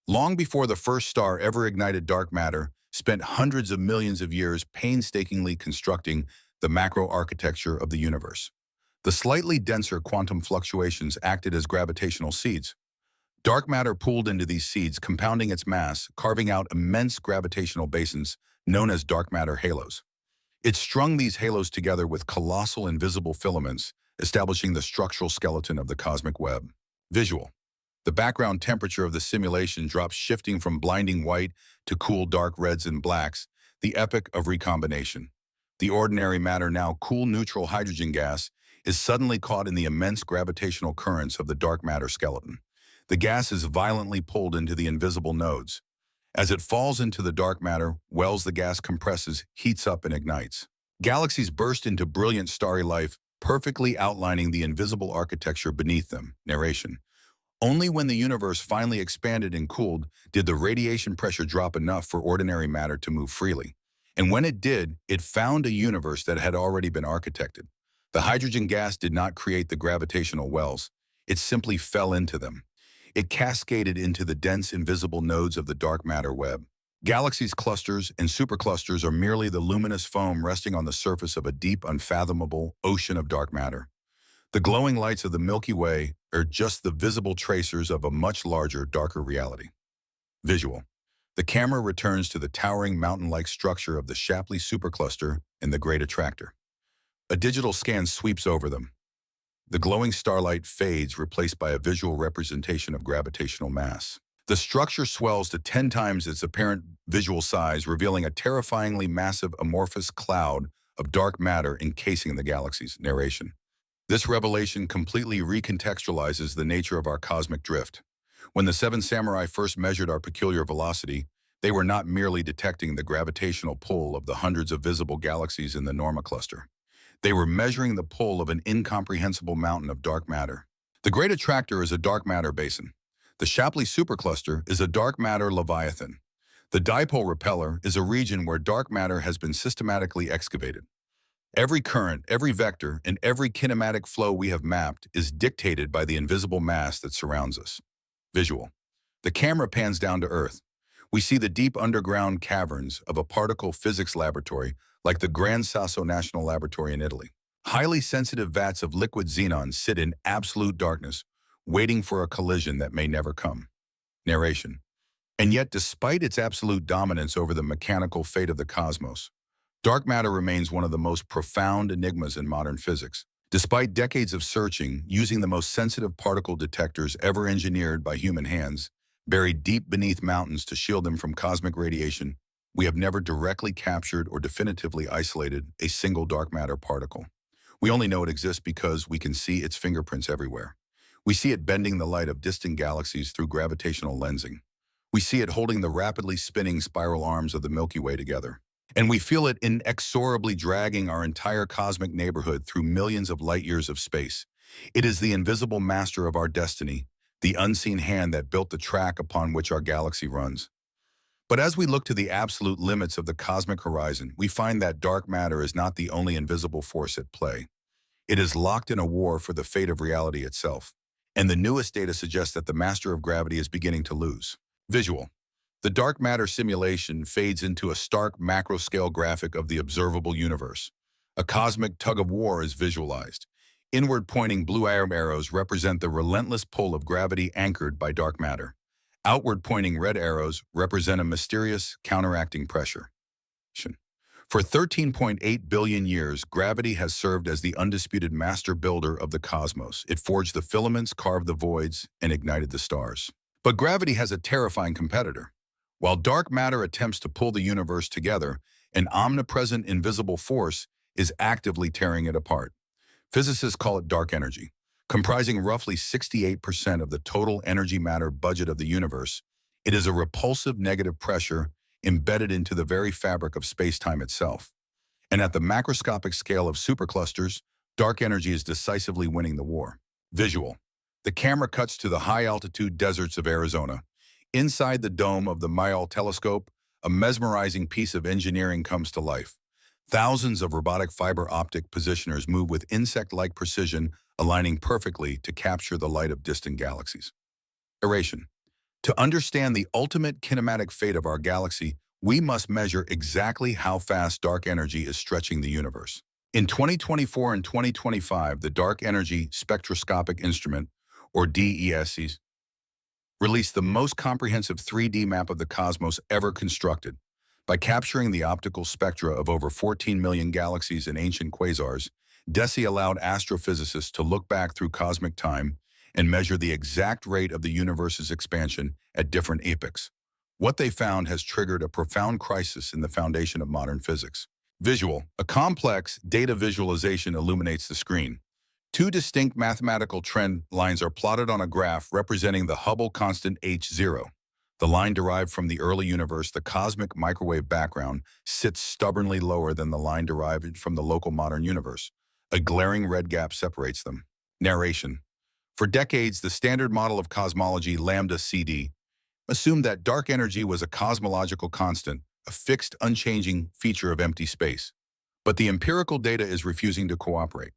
Long before the first star ever ignited, dark matter spent hundreds of millions of years painstakingly constructing the macro-architecture of the universe. The slightly denser quantum fluctuations acted as gravitational seeds. Dark matter pooled into these seeds, compounding its mass, carving out immense gravitational basins known as dark matter halos. It strung these halos together with colossal invisible filaments, establishing the structural skeleton of the cosmic web. Visual. The background temperature of the simulation drops, shifting from blinding white to cool dark reds and blacks, the epoch of recombination. The ordinary matter, now cool neutral hydrogen gas, is suddenly caught in the immense gravitational currents of the dark matter skeleton. The gas is violently pulled into the invisible nodes. As it falls into the dark matter wells, the gas compresses, heats up, and ignites. Galaxies burst into brilliant starry life, perfectly outlining the invisible architecture beneath them. Narration. Only when the universe finally expanded and cooled did the radiation pressure drop enough for ordinary matter to move freely. And when it did, it found a universe that had already been architected. The hydrogen gas did not create the gravitational wells. It simply fell into them. It cascaded into the dense, invisible nodes of the dark matter web. Galaxies, clusters, and superclusters are merely the luminous foam resting on the surface of a deep, unfathomable ocean of dark matter. The glowing lights of the Milky Way are just the visible tracers of a much larger, darker reality. Visual. The camera returns to the towering mountain-like structure of the Shapley supercluster and the Great Attractor. A digital scan sweeps over them. The glowing starlight fades, replaced by a visual representation of gravitational mass. The structure swells to 10 times its apparent visual size, revealing a terrifyingly massive amorphous cloud of dark matter encasing the galaxies. Narration. This revelation completely recontextualizes the nature of our cosmic drift. When the Seven Samurai first measured our peculiar velocity, they were not merely detecting the gravitational pull of the hundreds of visible galaxies in the Norma cluster. They were measuring the pull of an incomprehensible mountain of dark matter. The Great Attractor is a dark matter basin. The Shapley supercluster is a dark matter leviathan. The dipole repeller is a region where dark matter has been systematically excavated. Every current, every vector, and every kinematic flow we have mapped is dictated by the invisible mass that surrounds us. Visual. The camera pans down to Earth. We see the deep underground caverns of a particle physics laboratory like the Gran Sasso National Laboratory in Italy. Highly sensitive vats of liquid xenon sit in absolute darkness, waiting for a collision that may never come. Narration. And yet, despite its absolute dominance over the mechanical fate of the cosmos, dark matter remains one of the most profound enigmas in modern physics. Despite decades of searching, using the most sensitive particle detectors ever engineered by human hands, buried deep beneath mountains to shield them from cosmic radiation, we have never directly captured or definitively isolated a single dark matter particle. We only know it exists because we can see its fingerprints everywhere. We see it bending the light of distant galaxies through gravitational lensing. We see it holding the rapidly spinning spiral arms of the Milky Way together. And we feel it inexorably dragging our entire cosmic neighborhood through millions of light years of space. It is the invisible master of our destiny, the unseen hand that built the track upon which our galaxy runs. But as we look to the absolute limits of the cosmic horizon, we find that dark matter is not the only invisible force at play. It is locked in a war for the fate of reality itself. And the newest data suggests that the master of gravity is beginning to lose. Visual. The dark matter simulation fades into a stark macro-scale graphic of the observable universe. A cosmic tug-of-war is visualized. Inward-pointing blue arrows represent the relentless pull of gravity anchored by dark matter. Outward-pointing red arrows represent a mysterious, counteracting pressure. For 13.8 billion years, gravity has served as the undisputed master builder of the cosmos. It forged the filaments, carved the voids, and ignited the stars. But gravity has a terrifying competitor. While dark matter attempts to pull the universe together, an omnipresent invisible force is actively tearing it apart. Physicists call it dark energy. Comprising roughly 68% of the total energy-matter budget of the universe, it is a repulsive negative pressure embedded into the very fabric of space-time itself. And at the macroscopic scale of superclusters, dark energy is decisively winning the war. Visual. The camera cuts to the high-altitude deserts of Arizona. Inside the dome of the Mayall telescope, a mesmerizing piece of engineering comes to life. Thousands of robotic fiber optic positioners move with insect-like precision, aligning perfectly to capture the light of distant galaxies. Narration. To understand the ultimate kinematic fate of our galaxy, we must measure exactly how fast dark energy is stretching the universe. In 2024 and 2025, the Dark Energy Spectroscopic Instrument, or DESI, released the most comprehensive 3D map of the cosmos ever constructed. By capturing the optical spectra of over 14 million galaxies and ancient quasars, DESI allowed astrophysicists to look back through cosmic time and measure the exact rate of the universe's expansion at different epochs. What they found has triggered a profound crisis in the foundation of modern physics. Visual. A complex data visualization illuminates the screen. Two distinct mathematical trend lines are plotted on a graph representing the Hubble constant h0. The line derived from the early universe, the cosmic microwave background, sits stubbornly lower than the line derived from the local modern universe. A glaring red gap separates them. Narration. For decades, the standard model of cosmology, lambda CD, assumed that dark energy was a cosmological constant, a fixed, unchanging feature of empty space. But the empirical data is refusing to cooperate.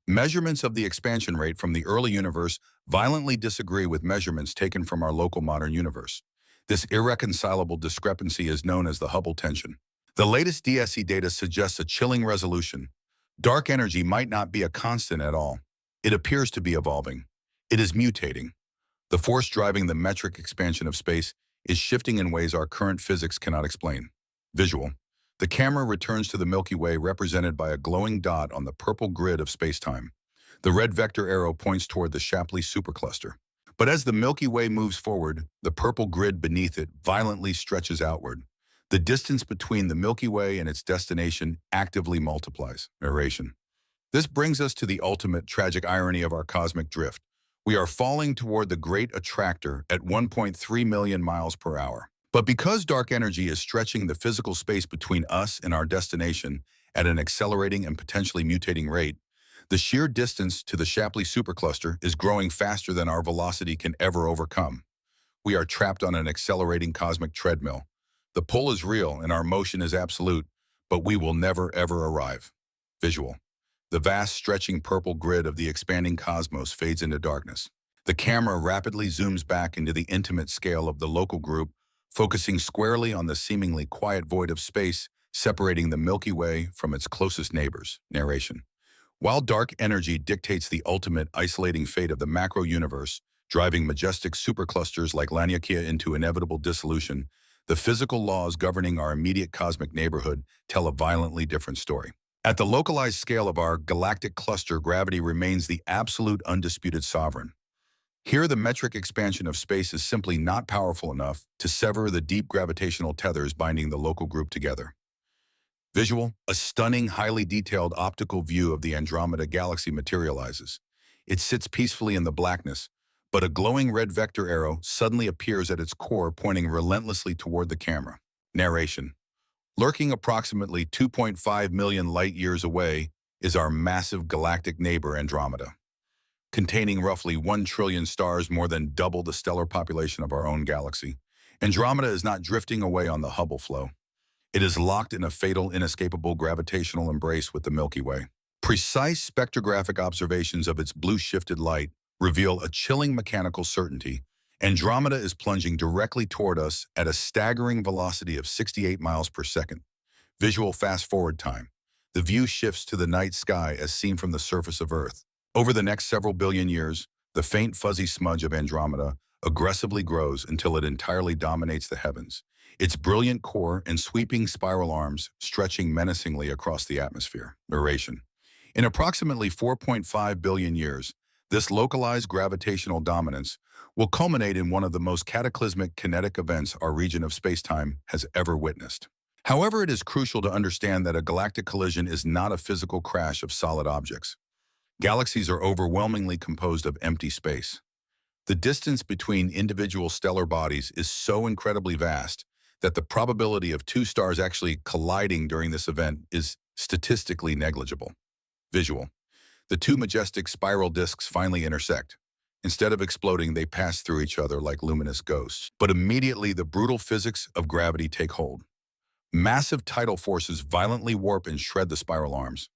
Measurements of the expansion rate from the early universe violently disagree with measurements taken from our local modern universe. This irreconcilable discrepancy is known as the Hubble tension. The latest DSE data suggests a chilling resolution. Dark energy might not be a constant at all. It appears to be evolving. It is mutating. The force driving the metric expansion of space is shifting in ways our current physics cannot explain. Visual. The camera returns to the Milky Way represented by a glowing dot on the purple grid of spacetime. The red vector arrow points toward the Shapley supercluster. But as the Milky Way moves forward, the purple grid beneath it violently stretches outward. The distance between the Milky Way and its destination actively multiplies. Narration. This brings us to the ultimate tragic irony of our cosmic drift. We are falling toward the great attractor at 1.3 million miles per hour. But because dark energy is stretching the physical space between us and our destination at an accelerating and potentially mutating rate, the sheer distance to the Shapley supercluster is growing faster than our velocity can ever overcome. We are trapped on an accelerating cosmic treadmill. The pull is real and our motion is absolute, but we will never ever arrive. Visual. The vast stretching purple grid of the expanding cosmos fades into darkness. The camera rapidly zooms back into the intimate scale of the local group, focusing squarely on the seemingly quiet void of space separating the Milky Way from its closest neighbors. Narration. While dark energy dictates the ultimate isolating fate of the macro-universe, driving majestic superclusters like Laniakea into inevitable dissolution, the physical laws governing our immediate cosmic neighborhood tell a violently different story. At the localized scale of our galactic cluster, gravity remains the absolute undisputed sovereign. Here, the metric expansion of space is simply not powerful enough to sever the deep gravitational tethers binding the local group together. Visual. A stunning, highly detailed optical view of the Andromeda Galaxy materializes. It sits peacefully in the blackness, but a glowing red vector arrow suddenly appears at its core, pointing relentlessly toward the camera. Narration. Lurking approximately 2.5 million light-years away is our massive galactic neighbor Andromeda. Containing roughly 1 trillion stars, more than double the stellar population of our own galaxy, Andromeda is not drifting away on the Hubble flow. It is locked in a fatal, inescapable gravitational embrace with the Milky Way. Precise spectrographic observations of its blue-shifted light reveal a chilling mechanical certainty. Andromeda is plunging directly toward us at a staggering velocity of 68 miles per second. Visual fast-forward time. The view shifts to the night sky as seen from the surface of Earth. Over the next several billion years, the faint fuzzy smudge of Andromeda aggressively grows until it entirely dominates the heavens, its brilliant core and sweeping spiral arms stretching menacingly across the atmosphere. Narration. In approximately 4.5 billion years, this localized gravitational dominance will culminate in one of the most cataclysmic kinetic events our region of spacetime has ever witnessed. However, it is crucial to understand that a galactic collision is not a physical crash of solid objects. Galaxies are overwhelmingly composed of empty space. The distance between individual stellar bodies is so incredibly vast that the probability of two stars actually colliding during this event is statistically negligible. Visual. The two majestic spiral disks finally intersect. Instead of exploding, they pass through each other like luminous ghosts. But immediately, the brutal physics of gravity take hold. Massive tidal forces violently warp and shred the spiral arms.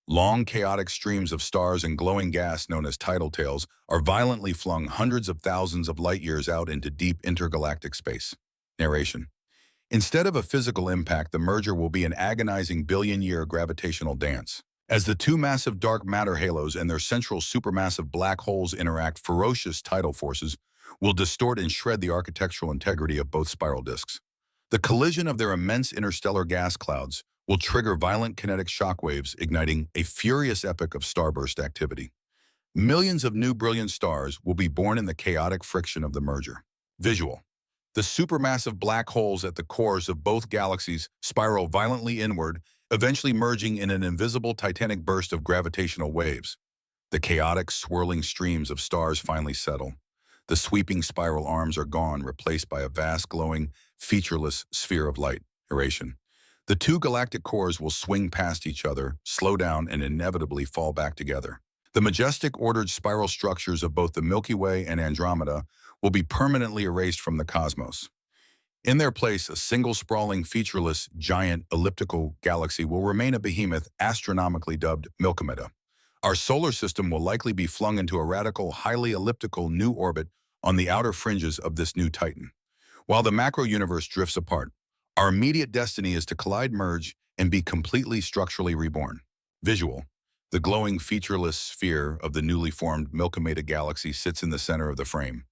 Long, chaotic streams of stars and glowing gas known as tidal tails are violently flung hundreds of thousands of light-years out into deep intergalactic space. Narration. Instead of a physical impact, the merger will be an agonizing billion-year gravitational dance. As the two massive dark matter halos and their central supermassive black holes interact, ferocious tidal forces will distort and shred the architectural integrity of both spiral disks. The collision of their immense interstellar gas clouds will trigger violent kinetic shockwaves, igniting a furious epoch of starburst activity. Millions of new brilliant stars will be born in the chaotic friction of the merger. Visual. The supermassive black holes at the cores of both galaxies spiral violently inward, eventually merging in an invisible titanic burst of gravitational waves. The chaotic, swirling streams of stars finally settle. The sweeping spiral arms are gone, replaced by a vast, glowing, featureless sphere of light, Eurasian. The two galactic cores will swing past each other, slow down, and inevitably fall back together. The majestic, ordered spiral structures of both the Milky Way and Andromeda will be permanently erased from the cosmos. In their place, a single sprawling, featureless, giant, elliptical galaxy will remain a behemoth astronomically dubbed Milkomeda. Our solar system will likely be flung into a radical, highly elliptical new orbit on the outer fringes of this new titan. While the macro-universe drifts apart, our immediate destiny is to collide, merge, and be completely structurally reborn. Visual. The glowing, featureless sphere of the newly formed Milkomeda galaxy sits in the center of the frame.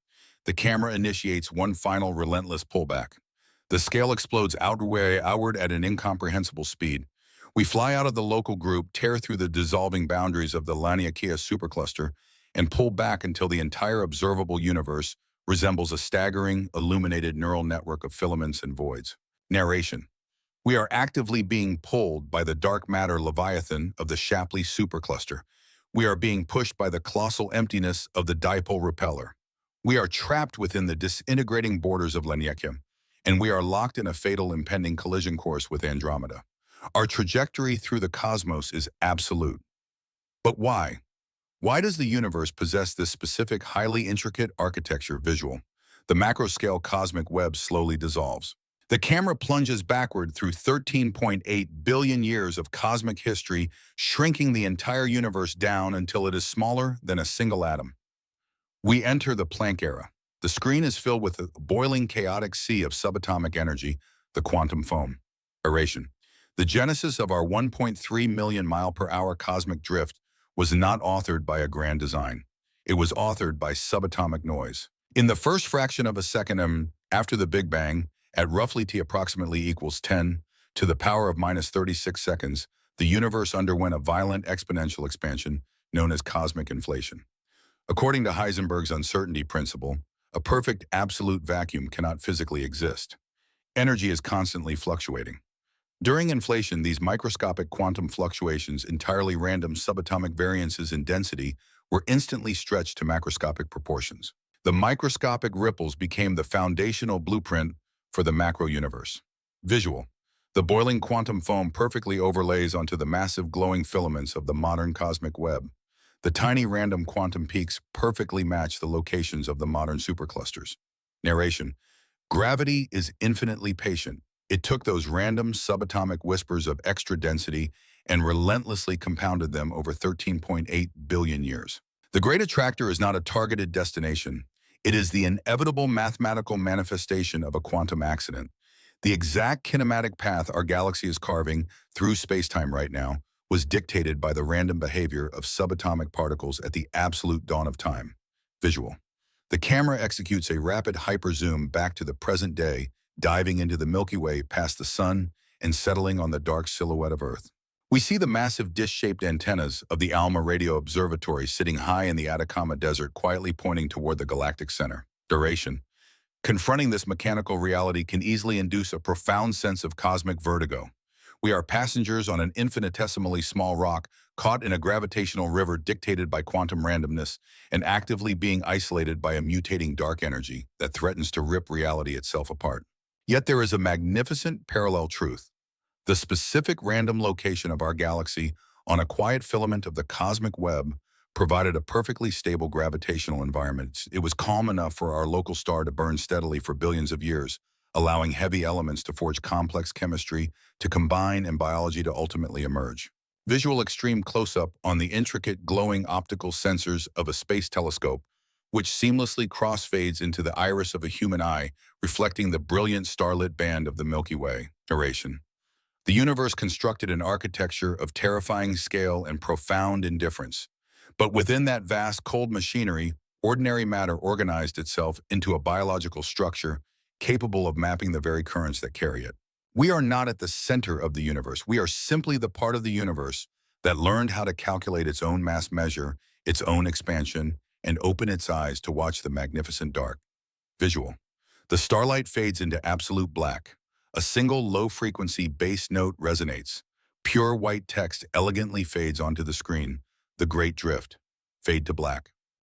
The camera initiates one final relentless pullback. The scale explodes outward at an incomprehensible speed. We fly out of the local group, tear through the dissolving boundaries of the Laniakea supercluster, and pull back until the entire observable universe resembles a staggering, illuminated neural network of filaments and voids. Narration. We are actively being pulled by the dark matter leviathan of the Shapley supercluster. We are being pushed by the colossal emptiness of the dipole repeller. We are trapped within the disintegrating borders of Laniakea, and we are locked in a fatal impending collision course with Andromeda. Our trajectory through the cosmos is absolute. But why? Why does the universe possess this specific, highly intricate architecture? Visual. The macro-scale cosmic web slowly dissolves. The camera plunges backward through 13.8 billion years of cosmic history, shrinking the entire universe down until it is smaller than a single atom. We enter the Planck era. The screen is filled with a boiling, chaotic sea of subatomic energy, the quantum foam. Eurasian. The genesis of our 1.3 million mile per hour cosmic drift was not authored by a grand design. It was authored by subatomic noise. In the first fraction of a second after the Big Bang, at roughly t approximately equals 10 to the power of minus 36 seconds, the universe underwent a violent exponential expansion known as cosmic inflation. According to Heisenberg's uncertainty principle, a perfect absolute vacuum cannot physically exist. Energy is constantly fluctuating. During inflation, these microscopic quantum fluctuations, entirely random subatomic variances in density, were instantly stretched to macroscopic proportions. The microscopic ripples became the foundational blueprint for the macro-universe. Visual. The boiling quantum foam perfectly overlays onto the massive glowing filaments of the modern cosmic web. The tiny random quantum peaks perfectly match the locations of the modern superclusters. Narration. Gravity is infinitely patient. It took those random subatomic whispers of extra density and relentlessly compounded them over 13.8 billion years. The great attractor is not a targeted destination. It is the inevitable mathematical manifestation of a quantum accident. The exact kinematic path our galaxy is carving through spacetime right now was dictated by the random behavior of subatomic particles at the absolute dawn of time. Visual. The camera executes a rapid hyperzoom back to the present day, diving into the Milky Way past the sun and settling on the dark silhouette of Earth. We see the massive dish-shaped antennas of the ALMA radio observatory sitting high in the Atacama Desert, quietly pointing toward the galactic center. Duration. Confronting this mechanical reality can easily induce a profound sense of cosmic vertigo. We are passengers on an infinitesimally small rock, caught in a gravitational river dictated by quantum randomness and actively being isolated by a mutating dark energy that threatens to rip reality itself apart. Yet there is a magnificent parallel truth. The specific random location of our galaxy on a quiet filament of the cosmic web provided a perfectly stable gravitational environment. It was calm enough for our local star to burn steadily for billions of years, allowing heavy elements to forge complex chemistry, to combine, and biology to ultimately emerge. Visual extreme close-up on the intricate glowing optical sensors of a space telescope, which seamlessly crossfades into the iris of a human eye, reflecting the brilliant starlit band of the Milky Way. Narration. The universe constructed an architecture of terrifying scale and profound indifference. But within that vast, cold machinery, ordinary matter organized itself into a biological structure, capable of mapping the very currents that carry it. We are not at the center of the universe. We are simply the part of the universe that learned how to calculate its own mass measure, its own expansion, and open its eyes to watch the magnificent dark. Visual. The starlight fades into absolute black. A single low-frequency bass note resonates. Pure white text elegantly fades onto the screen. The great drift. Fade to black.